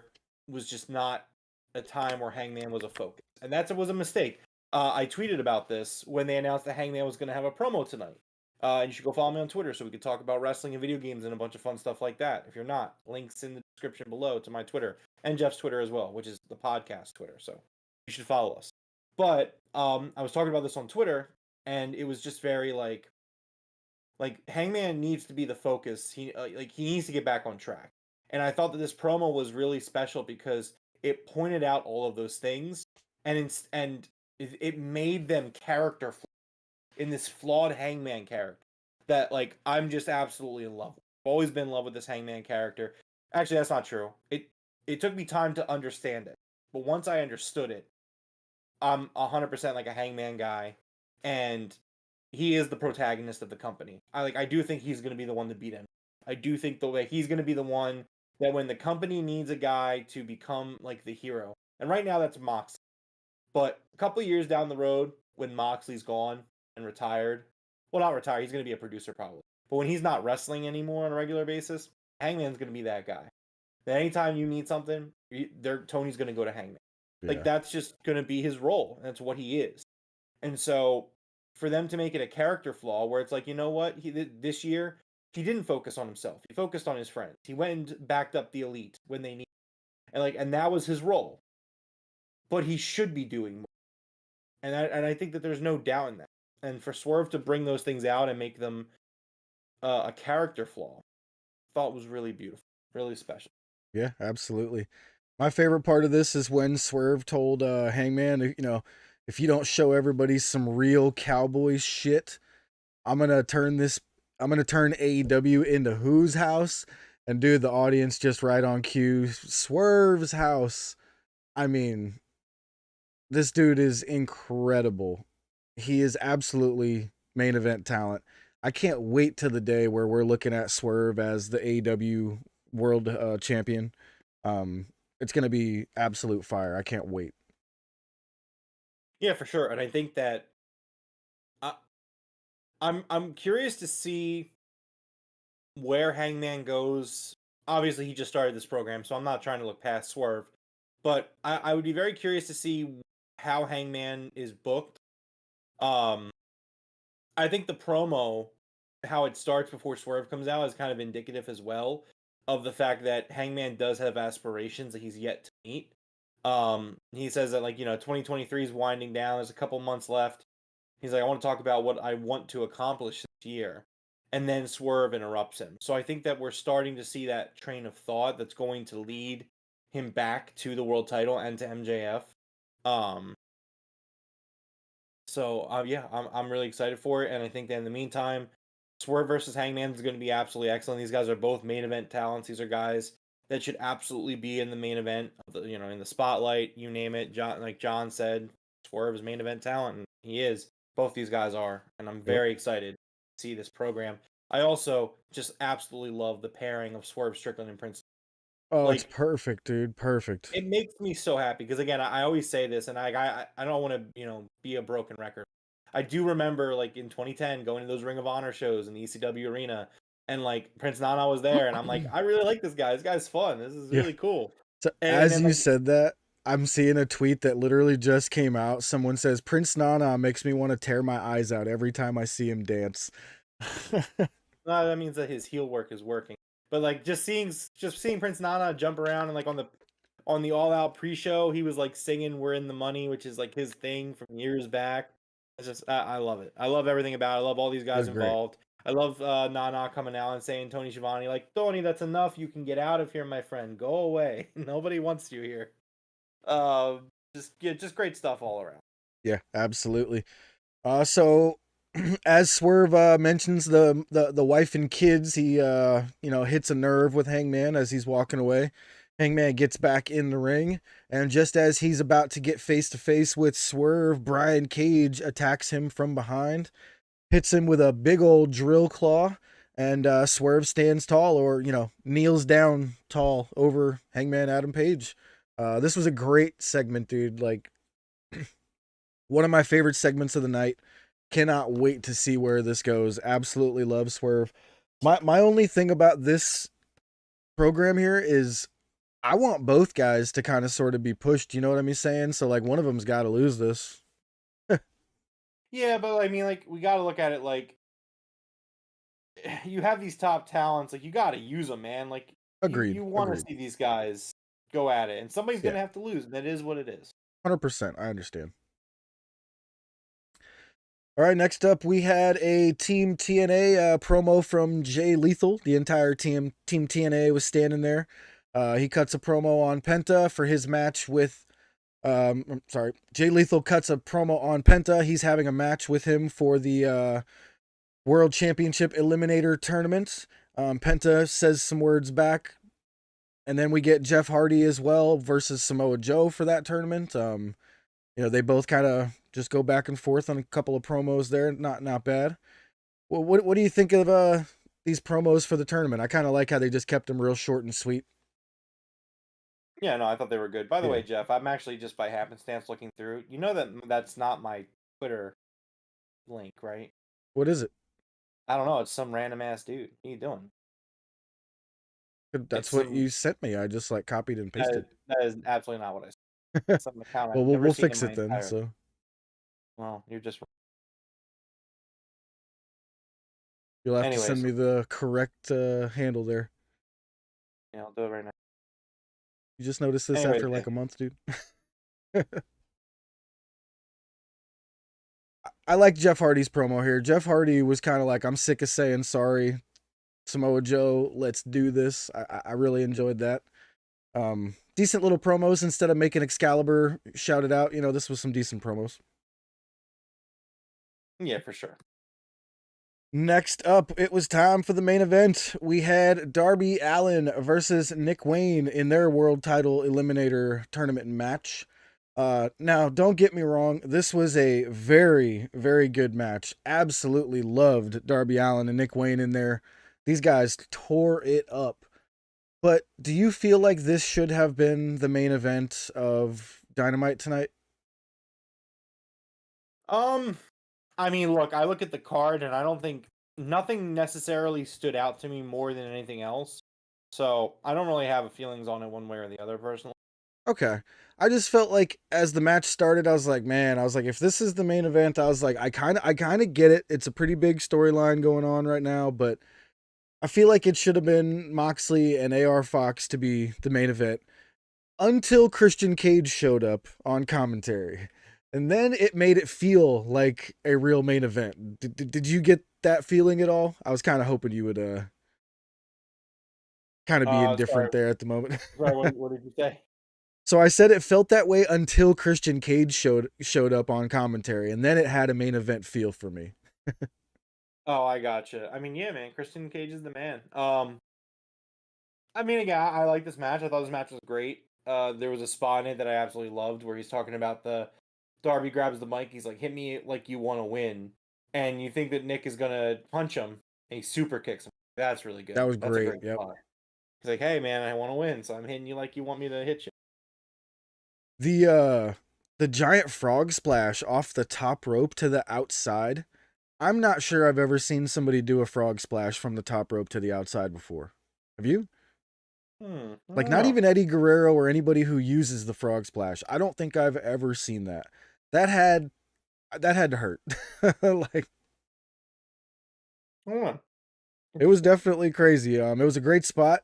was just not a time where Hangman was a focus. And that was a mistake. I tweeted about this when they announced that Hangman was going to have a promo tonight. And you should go follow me on Twitter so we can talk about wrestling and video games and a bunch of fun stuff like that. If you're not, links in the description below to my Twitter and Jeff's Twitter as well, which is the podcast Twitter. So you should follow us. But I was talking about this on Twitter, and it was just very like Hangman needs to be the focus. He needs to get back on track. And I thought that this promo was really special because it pointed out all of those things, and it made them character in this flawed Hangman character that I'm just absolutely in love with. I've always been in love with this Hangman character. Actually, that's not true. It took me time to understand it, but once I understood it, I'm 100% like a Hangman guy, and he is the protagonist of the company. I do think he's going to be the one to beat him. I do think he's going to be the one that when the company needs a guy to become like the hero, and right now that's Moxley. But a couple of years down the road, when Moxley's gone and retired, well, not retired, he's going to be a producer probably. But when he's not wrestling anymore on a regular basis, Hangman's going to be that guy. That anytime you need something, Tony's going to go to Hangman. Yeah. That's just going to be his role. And that's what he is. And so for them to make it a character flaw where it's like, you know what, this year he didn't focus on himself. He focused on his friends. He went and backed up the Elite when they needed, and that was his role. But he should be doing more. And I think that there's no doubt in that. And for Swerve to bring those things out and make them a character flaw, I thought was really beautiful, really special. Yeah, absolutely. My favorite part of this is when Swerve told Hangman, if you don't show everybody some real cowboy shit, I'm gonna turn AEW into whose house? And dude, the audience just right on cue, Swerve's house. I mean, this dude is incredible. He is absolutely main event talent. I can't wait to the day where we're looking at Swerve as the AEW World Champion. It's gonna be absolute fire. I can't wait. Yeah, for sure. And I think that I'm curious to see where Hangman goes. Obviously, he just started this program, so I'm not trying to look past Swerve. But I would be very curious to see how Hangman is booked. I think the promo, how it starts before Swerve comes out, is kind of indicative as well of the fact that Hangman does have aspirations that he's yet to meet. He says that 2023 is winding down. There's a couple months left. He's like, I want to talk about what I want to accomplish this year. And then Swerve interrupts him. So I think that we're starting to see that train of thought that's going to lead him back to the world title and to MJF. I'm really excited for it. And I think that in the meantime, Swerve versus Hangman is going to be absolutely excellent. These guys are both main event talents. These are guys that should absolutely be in the main event, in the spotlight, you name it. John said, Swerve is main event talent, and he is. Both these guys are, and I'm very excited to see this program. I also just absolutely love the pairing of Swerve Strickland and Prince. Oh, it's perfect, dude. Perfect. It makes me so happy because again, I always say this, and I don't want to be a broken record. I do remember in 2010 going to those Ring of Honor shows in the ECW arena, and Prince Nana was there, and I'm like, I really like this guy. This guy's fun. This is really cool. So as you said that, I'm seeing a tweet that literally just came out. Someone says, Prince Nana makes me want to tear my eyes out every time I see him dance. That means that his heel work is working. But like just seeing Prince Nana jump around and like on the All Out pre-show, he was like singing "We're in the Money," which is like his thing from years back. It's just I love it. I love everything about it. I love all these guys They're great. involved. I love Nana coming out and saying Tony Schiavone, like, Tony, that's enough. You can get out of here, my friend. Go away. Nobody wants you here. Just great stuff all around. Yeah, absolutely. So as Swerve mentions the wife and kids, he hits a nerve with Hangman as he's walking away. Hangman gets back in the ring, and just as he's about to get face to face with Swerve, Brian Cage attacks him from behind, hits him with a big old drill claw, and Swerve stands tall, or kneels down tall over Hangman Adam Page. This was a great segment, dude. Like, one of my favorite segments of the night. Cannot wait to see where this goes. Absolutely love Swerve. My only thing about this program here is I want both guys to kind of sort of be pushed. You know what I'm saying? So like one of them's got to lose this. Yeah, but I mean, like, we got to look at it like you have these top talents. Like, you got to use them, man. Like, Agreed. You want to see these guys go at it, and somebody's Yeah. gonna have to lose, and that is what it is. 100%. I understand. All right, next up, we had a Team TNA promo from Jay Lethal. The entire Team TNA was standing there. He cuts a promo on Penta for his match with... Jay Lethal cuts a promo on Penta. He's having a match with him for the World Championship Eliminator Tournament. Penta says some words back. And then we get Jeff Hardy as well versus Samoa Joe for that tournament. They both kind of just go back and forth on a couple of promos there. Not bad. Well, what do you think of these promos for the tournament? I kind of like how they just kept them real short and sweet. Yeah, no, I thought they were good. By the Yeah. way, Jeff, I'm actually just by happenstance looking through. You know that's not my Twitter link, right? What is it? I don't know. It's some random ass dude. What are you doing? That's It's what some- you sent me. I just like copied and pasted. That is absolutely not what I said. Some account I've Well, never we'll seen in fix my it then. entire- So Well, you're just you'll have to Anyways. send me the correct handle there. yeah, I'll do it right now. You just noticed this Anyways, after like a month, dude. I like Jeff Hardy's promo here. Jeff Hardy was kind of like, I'm sick of saying sorry. Samoa Joe, let's do this. I really enjoyed that. Decent little promos instead of making Excalibur shout it out. This was some decent promos. Yeah, for sure. Next up, it was time for the main event. We had Darby Allin versus Nick Wayne in their world title eliminator tournament match. Now, don't get me wrong. This was a very, very good match. Absolutely loved Darby Allin and Nick Wayne in there. These guys tore it up. But do you feel like this should have been the main event of Dynamite tonight? I mean, look, I look at the card and I don't think nothing necessarily stood out to me more than anything else. So I don't really have feelings on it one way or the other personally. Okay. I just felt like as the match started, I was like, if this is the main event, I was like, I kind of get it. It's a pretty big storyline going on right now, but I feel like it should have been Moxley and AR Fox to be the main event until Christian Cage showed up on commentary. And then it made it feel like a real main event. Did you get that feeling at all? I was kind of hoping you would kind of be indifferent there at the moment. Sorry, what did you say? So I said it felt that way until Christian Cage showed up on commentary, and then it had a main event feel for me. Oh, I gotcha. I mean, yeah, man, Christian Cage is the man. I mean, again, I like this match. I thought this match was great. There was a spot in it that I absolutely loved where he's talking about Darby grabs the mic. He's like, hit me like you want to win. And you think that Nick is going to punch him, and he super kicks him. That's really good. That was That's great. A great Yep. spot. He's like, hey, man, I want to win, so I'm hitting you like you want me to hit you. The giant frog splash off the top rope to the outside. I'm not sure I've ever seen somebody do a frog splash from the top rope to the outside before. Have you? Like, not even Eddie Guerrero or anybody who uses the frog splash. I don't think I've ever seen that. That had to hurt. Like, I don't know. It was definitely crazy. It was a great spot.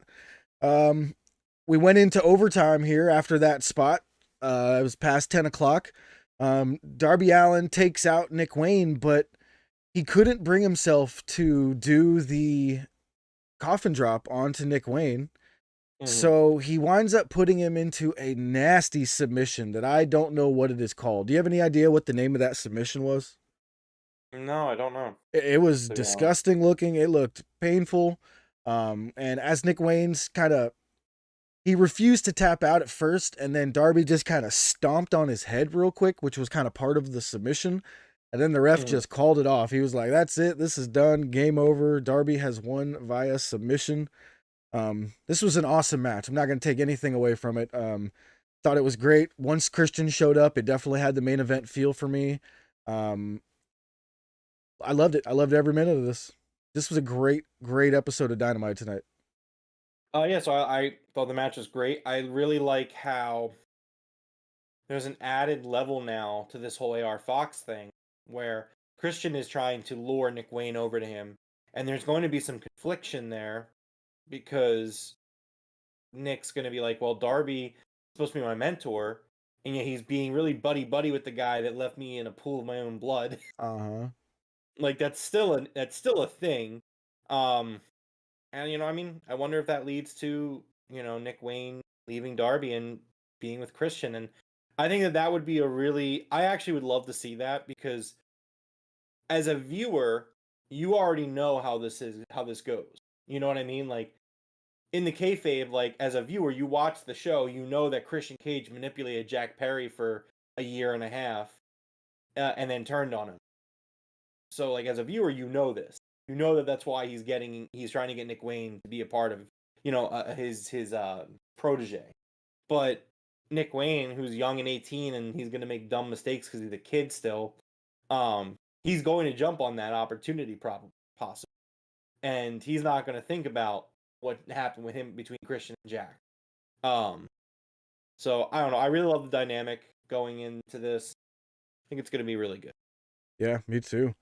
We went into overtime here after that spot. It was past 10 o'clock. Darby Allin takes out Nick Wayne, but he couldn't bring himself to do the coffin drop onto Nick Wayne. So he winds up putting him into a nasty submission that I don't know what it is called. Do you have any idea what the name of that submission was? No, I don't know. It was To be honest. disgusting looking. It looked painful. And as Nick Wayne's he refused to tap out at first, and then Darby just kind of stomped on his head real quick, which was kind of part of the submission. And then the ref just called it off. He was like, that's it. This is done. Game over. Darby has won via submission. This was an awesome match. I'm not going to take anything away from it. Thought it was great. Once Christian showed up, it definitely had the main event feel for me. I loved it. I loved every minute of this. This was a great, great episode of Dynamite tonight. Yeah, so I thought the match was great. I really like how there's an added level now to this whole AR Fox thing, where Christian is trying to lure Nick Wayne over to him, and there's going to be some confliction there because Nick's going to be like, well, Darby is supposed to be my mentor, and yet he's being really buddy-buddy with the guy that left me in a pool of my own blood. Uh-huh. Like, that's still a thing. And I mean, I wonder if that leads to, Nick Wayne leaving Darby and being with Christian. And I think that would be I actually would love to see that, because as a viewer, you already know how this goes. You know what I mean? Like, in the kayfabe, like, as a viewer, you watch the show, you know that Christian Cage manipulated Jack Perry for a year and a half, and then turned on him. So, like, as a viewer, you know this. You know that that's why he's trying to get Nick Wayne to be a part of, his protege. But Nick Wayne, who's young and 18, and he's going to make dumb mistakes because he's a kid still, he's going to jump on that opportunity possibly. And he's not going to think about what happened with him between Christian and Jack. So, I don't know. I really love the dynamic going into this. I think it's going to be really good. Yeah, me too.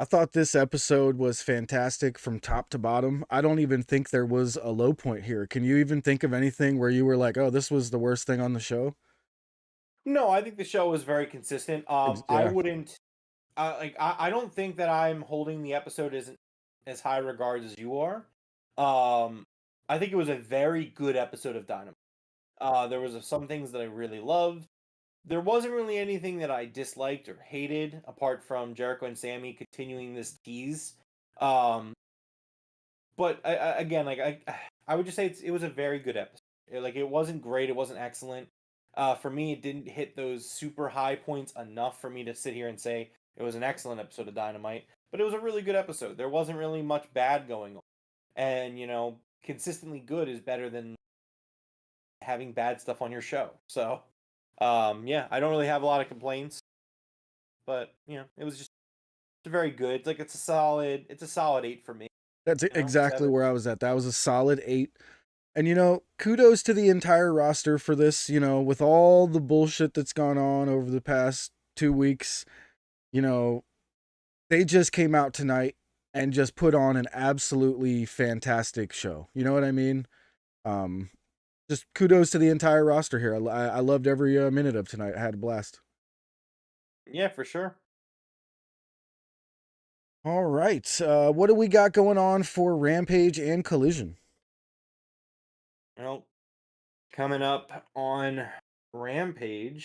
I thought this episode was fantastic from top to bottom. I don't even think there was a low point here. Can you even think of anything where you were like, oh, this was the worst thing on the show? No, I think the show was very consistent. I wouldn't, I don't think that I'm holding the episode as high regards as you are. I think it was a very good episode of Dynamite. There was some things that I really loved. There wasn't really anything that I disliked or hated, apart from Jericho and Sammy continuing this tease. But again, I would just say it was a very good episode. It wasn't great, it wasn't excellent. For me, it didn't hit those super high points enough for me to sit here and say it was an excellent episode of Dynamite. But it was a really good episode. There wasn't really much bad going on. And, consistently good is better than having bad stuff on your show. So, yeah, I don't really have a lot of complaints, but it was just very good. It's a solid 8 for me. That's exactly where I was at. That was a solid 8. And kudos to the entire roster for this, with all the bullshit that's gone on over the past 2 weeks, they just came out tonight and just put on an absolutely fantastic show. You know what I mean? Just kudos to the entire roster here. I loved every minute of tonight. I had a blast. Yeah, for sure. All right. What do we got going on for Rampage and Collision? Well, coming up on Rampage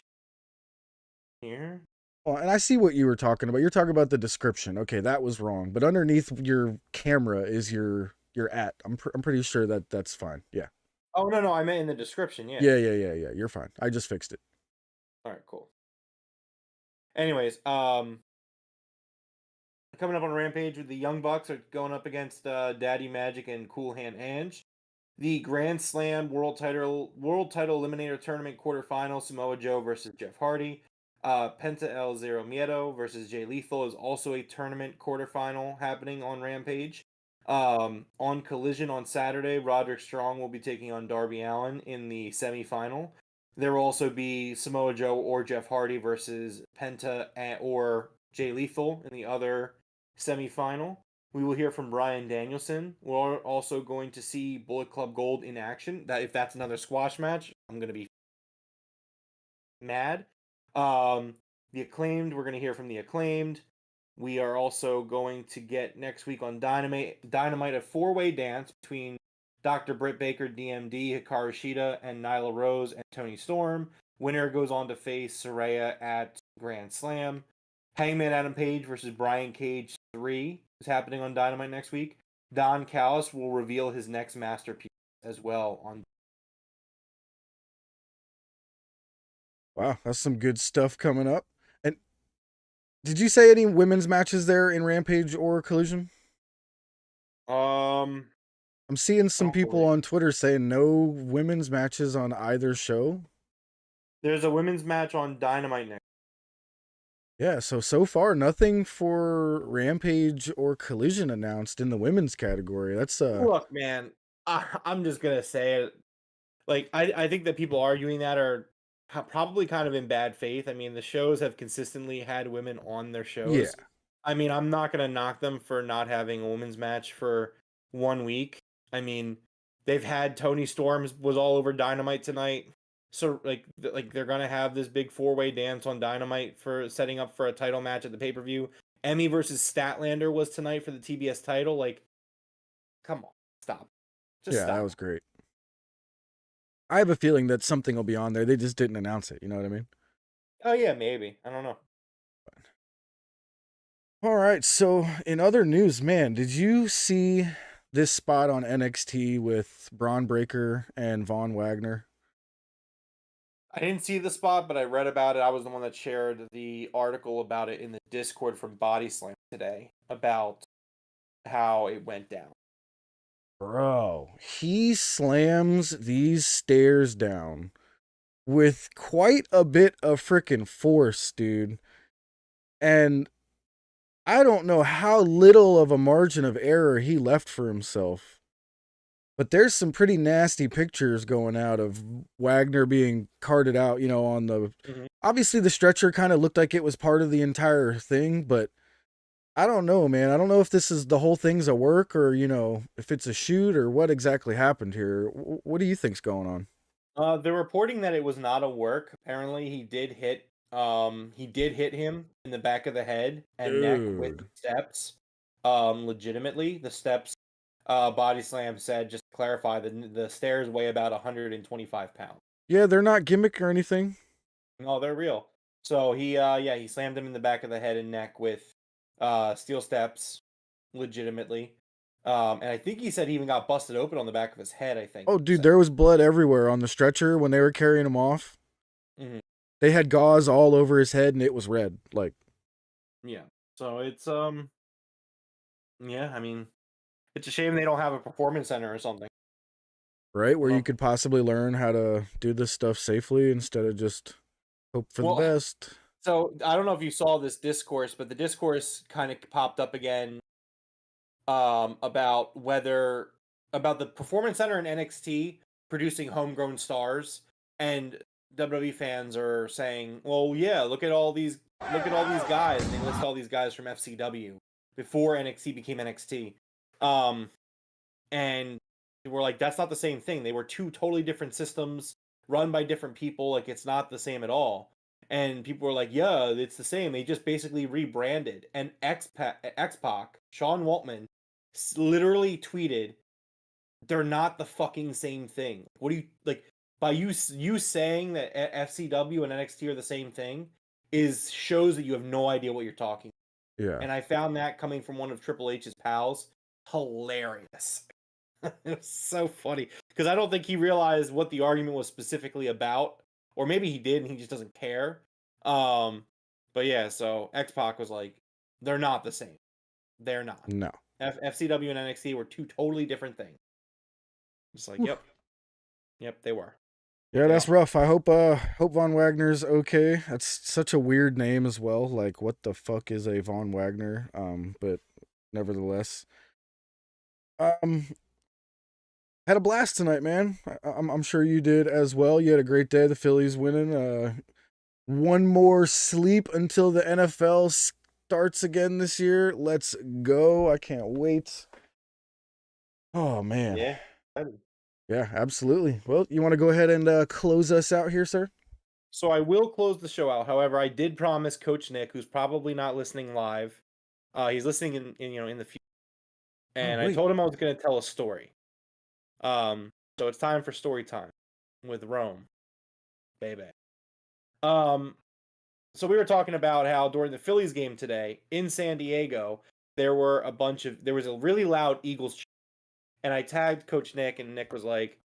here. Oh, and I see what you were talking about. You're talking about the description. Okay, that was wrong. But underneath your camera is your at. I'm pretty sure that's fine. Yeah. Oh, no, I meant in the description, yeah. Yeah. You're fine. I just fixed it. All right, cool. Anyways, coming up on Rampage, with the Young Bucks are going up against Daddy Magic and Cool Hand Ange. The Grand Slam World Title Eliminator Tournament quarterfinal, Samoa Joe versus Jeff Hardy. Penta El Zero Miedo versus Jay Lethal is also a tournament quarterfinal happening on Rampage. On Collision on Saturday, Roderick Strong will be taking on Darby Allin in the semifinal. There will also be Samoa Joe or Jeff Hardy versus Penta or Jay Lethal in the other semifinal. We will hear from Bryan Danielson. We're also going to see Bullet Club Gold in action. That if that's another squash match, I'm gonna be mad. The Acclaimed, we're gonna hear from the Acclaimed. We are also going to get next week on Dynamite a 4-way dance between Dr. Britt Baker, DMD, Hikaru Shida, and Nyla Rose and Toni Storm. Winner goes on to face Saraya at Grand Slam. Hangman Adam Page versus Brian Cage 3 is happening on Dynamite next week. Don Callis will reveal his next masterpiece as well on. Wow, that's some good stuff coming up. And did you say any women's matches there in Rampage or Collision? I'm seeing some people on Twitter saying no women's matches on either show. There's a women's match on Dynamite next. Yeah, so far nothing for Rampage or Collision announced in the women's category. That's Look, man, I'm just gonna say it. Like, I think that people arguing that are probably kind of in bad faith. I mean, the shows have consistently had women on their shows. Yeah. I mean, I'm not gonna knock them for not having a women's match for 1 week. I mean, they've had Toni Storms was all over Dynamite tonight. So like they're gonna have this big 4-way dance on Dynamite for setting up for a title match at the pay-per-view. Emmy versus Statlander was tonight for the TBS title. Like, come on, stop. Just yeah, stop. that was great. I have a feeling that something will be on there. They just didn't announce it. You know what I mean? Oh yeah, maybe. I don't know. All right. So in other news, man, did you see this spot on NXT with Braun Breaker and Von Wagner? I didn't see the spot, but I read about it. I was the one that shared the article about it in the Discord from Body Slam today about how it went down. Bro, he slams these stairs down with quite a bit of freaking force, dude. And I don't know how little of a margin of error he left for himself. But there's some pretty nasty pictures going out of Wagner being carted out, you know, on the... Mhm. Obviously, the stretcher kind of looked like it was part of the entire thing, but I don't know, man. I don't know if this is the whole thing's a work or, you know, if it's a shoot or what exactly happened here. What do you think's going on? They're reporting that it was not a work. Apparently, he did hit him in the back of the head and neck with Dude. steps. Legitimately, the steps. Body Slam said, just to clarify, the stairs weigh about 125 pounds. Yeah, they're not gimmick or anything. No, they're real. So he slammed him in the back of the head and neck with steel steps, legitimately. And I think he said he even got busted open on the back of his head, I think. Oh, dude, there was blood everywhere on the stretcher when they were carrying him off. Mhm. They had gauze all over his head and it was red. Like, Yeah. So it's yeah, I mean, it's a shame they don't have a performance center or something. right? Where Well- you could possibly learn how to do this stuff safely instead of just hope for Well, the best. So I don't know if you saw this discourse, but the discourse kind of popped up again about the performance center in NXT producing homegrown stars, and WWE fans are saying, "Well, yeah, look at all these guys." And they list all these guys from FCW before NXT became NXT, and we're like, "That's not the same thing. They were two totally different systems run by different people. Like, it's not the same at all." And people were like, "Yeah, it's the same. They just basically rebranded." And X-Pac, Sean Waltman, literally tweeted, "They're not the fucking same thing." What do you like by you saying that FCW and NXT are the same thing shows that you have no idea what you're talking. Yeah. And I found that coming from one of Triple H's pals hilarious. It was so funny because I don't think he realized what the argument was specifically about, or maybe he did and he just doesn't care. But yeah, so X-Pac was like, "They're not the same. They're not." No. FCW and NXT were two totally different things. It's like, yep, they were. Yeah, that's rough. I hope Von Wagner's okay. That's such a weird name as well. Like, what the fuck is a Von Wagner? But nevertheless, had a blast tonight, man. I'm sure you did as well. You had a great day. The Phillies winning. One more sleep until the NFL starts again this year. Let's go. I can't wait. Oh, man. Yeah. Yeah, absolutely. Well, you want to go ahead and close us out here, sir? So I will close the show out. However, I did promise Coach Nick, who's probably not listening live, he's listening in the future, and I wait. told him I was going to tell a story. So it's time for story time with Rome, baby. So we were talking about how during the Phillies game today in San Diego, there was a really loud Eagles cheer, and I tagged Coach Nick, and Nick was like,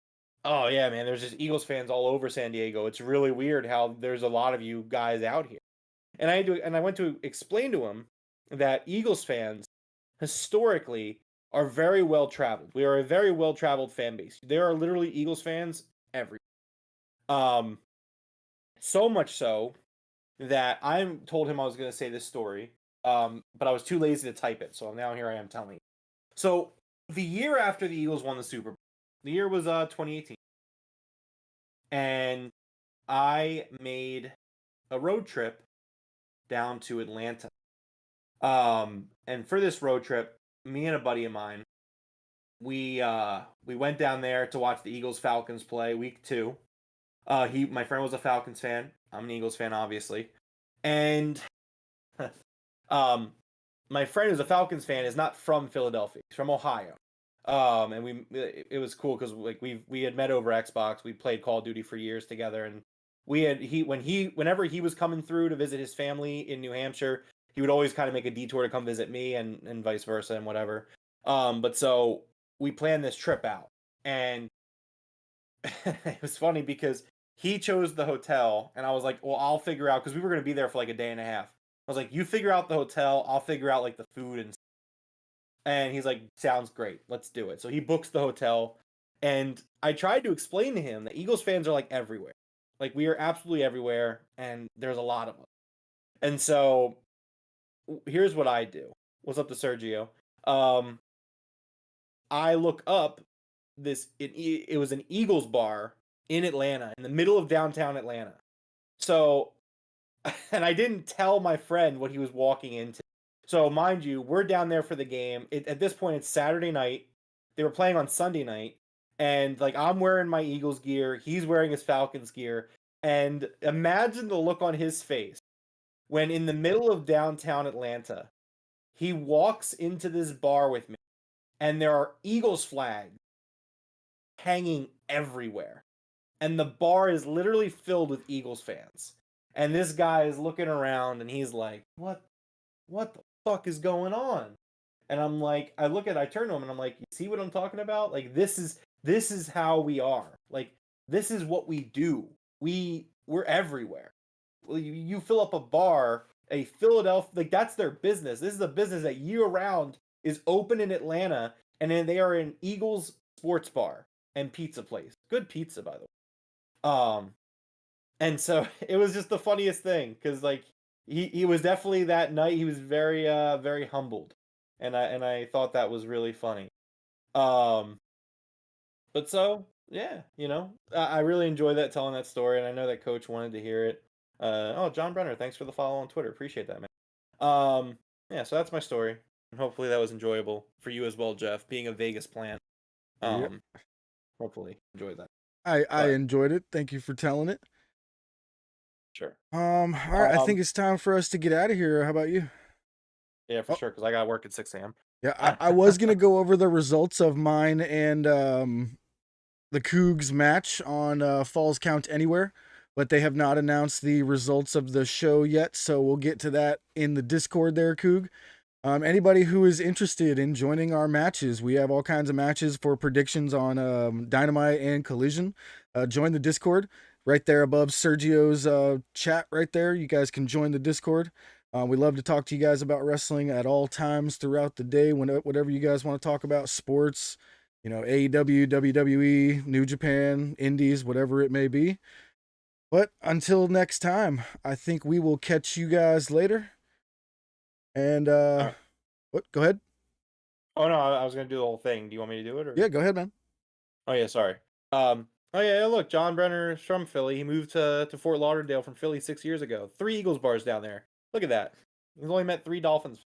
"Oh yeah, man, there's just Eagles fans all over San Diego. It's really weird how there's a lot of you guys out here." And I went to explain to him that Eagles fans historically are very well traveled. We are a very well traveled fan base. There are literally Eagles fans everywhere. So much so that I told him I was going to say this story, but I was too lazy to type it. So now here I am telling you. So the year after the Eagles won the Super Bowl, the year was 2018, and I made a road trip down to Atlanta. And for this road trip, me and a buddy of mine, we went down there to watch the Eagles Falcons play week 2. My friend was a Falcons fan. I'm an Eagles fan, obviously. And my friend who's a Falcons fan is not from Philadelphia. He's from Ohio. And it was cool because like we had met over Xbox. We played Call of Duty for years together, and whenever he was coming through to visit his family in New Hampshire, he would always kind of make a detour to come visit me and vice versa and whatever. But so we planned this trip out, and it was funny because he chose the hotel, and I was like, well, I'll figure out, because we were going to be there for like a day and a half. I was like, you figure out the hotel, I'll figure out like the food and stuff. And he's like, sounds great, let's do it. So he books the hotel, and I tried to explain to him that Eagles fans are like everywhere. Like, we are absolutely everywhere, and there's a lot of them. And so here's what I do. What's up to Sergio? I look up it was an Eagles bar in Atlanta, in the middle of downtown Atlanta. So, and I didn't tell my friend what he was walking into. So, mind you, we're down there for the game. At this point, it's Saturday night. They were playing on Sunday night. And, like, I'm wearing my Eagles gear. He's wearing his Falcons gear. And imagine the look on his face when, in the middle of downtown Atlanta, he walks into this bar with me, and there are Eagles flags hanging everywhere. And the bar is literally filled with Eagles fans. And this guy is looking around, and he's like, what the fuck is going on? And I'm like, I turn to him, and I'm like, you see what I'm talking about? Like, this is how we are. Like, this is what we do. We're everywhere. Well, you fill up a bar, a Philadelphia, like, that's their business. This is a business that year round is open in Atlanta, and then they are an Eagles sports bar and pizza place. Good pizza, by the way. And so it was just the funniest thing, because like he was definitely, that night he was very very humbled, and I thought that was really funny. But so yeah, I really enjoyed telling that story, and I know that Coach wanted to hear it. John Brenner, thanks for the follow on Twitter, appreciate that, man. Yeah, so that's my story, and hopefully that was enjoyable for you as well, Jeff, being a Vegas plant. Yep. Hopefully enjoy that. I enjoyed it. Thank you for telling it. Sure. All right, I think it's time for us to get out of here. How about you? Yeah, for sure, because I got work at 6 a.m. Yeah, I was gonna go over the results of mine and the Cougs match on Falls Count Anywhere, but they have not announced the results of the show yet, so we'll get to that in the Discord there, Coug. Anybody who is interested in joining our matches, we have all kinds of matches for predictions on Dynamite and Collision. Join the Discord right there above Sergio's chat right there. You guys can join the Discord. We love to talk to you guys about wrestling at all times throughout the day, whatever you guys want to talk about, sports, AEW, WWE, New Japan, Indies, whatever it may be. But until next time, I think we will catch you guys later. And what? Go ahead. Oh no, I was gonna do the whole thing. Do you want me to do it? Or? Yeah, go ahead, man. Oh yeah, sorry. Oh yeah, look, John Brenner is from Philly. He moved to Fort Lauderdale from Philly 6 years ago. 3 Eagles bars down there. Look at that. He's only met 3 Dolphins.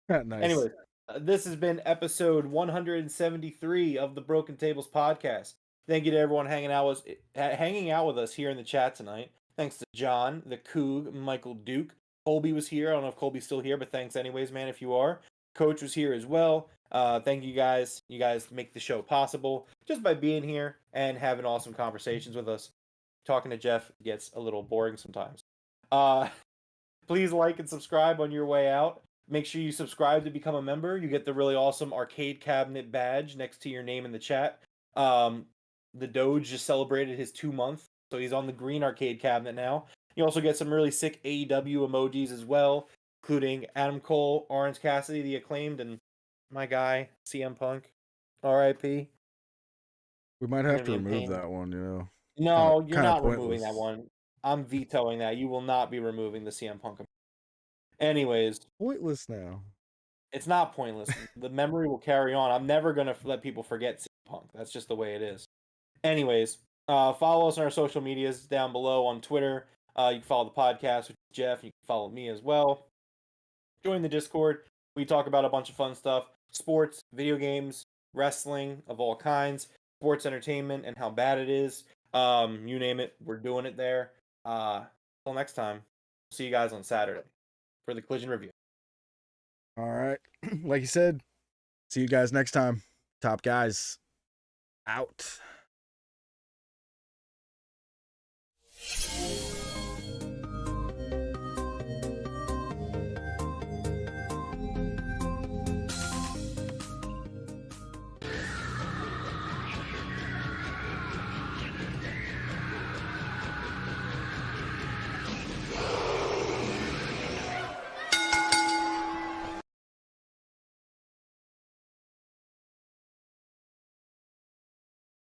Nice. Anyways, this has been episode 173 of the Broken Tables podcast. Thank you to everyone hanging out with us here in the chat tonight. Thanks to John, the Coog, Michael Duke. Colby was here. I don't know if Colby's still here, but thanks anyways, man, if you are. Coach was here as well. Thank you guys. You guys make the show possible just by being here and having awesome conversations with us. Talking to Jeff gets a little boring sometimes. Please like and subscribe on your way out. Make sure you subscribe to become a member. You get the really awesome arcade cabinet badge next to your name in the chat. The Doge just celebrated his 2 month, so he's on the green arcade cabinet now. You also get some really sick AEW emojis as well, including Adam Cole, Orange Cassidy, the Acclaimed, and my guy, CM Punk. R.I.P. We might have to remove that one, No, you're kinda not pointless. removing that one. I'm vetoing that. You will not be removing the CM Punk. Anyways. Pointless now. It's not pointless. The memory will carry on. I'm never going to let people forget CM Punk. That's just the way it is. Anyways, follow us on our social medias down below on Twitter. You can follow the podcast with Jeff. You can follow me as well. Join the Discord. We talk about a bunch of fun stuff. Sports, video games, wrestling of all kinds, sports entertainment, and how bad it is. You name it, we're doing it there. Until next time, see you guys on Saturday for the Collision Review. All right. Like you said, see you guys next time. Top guys out.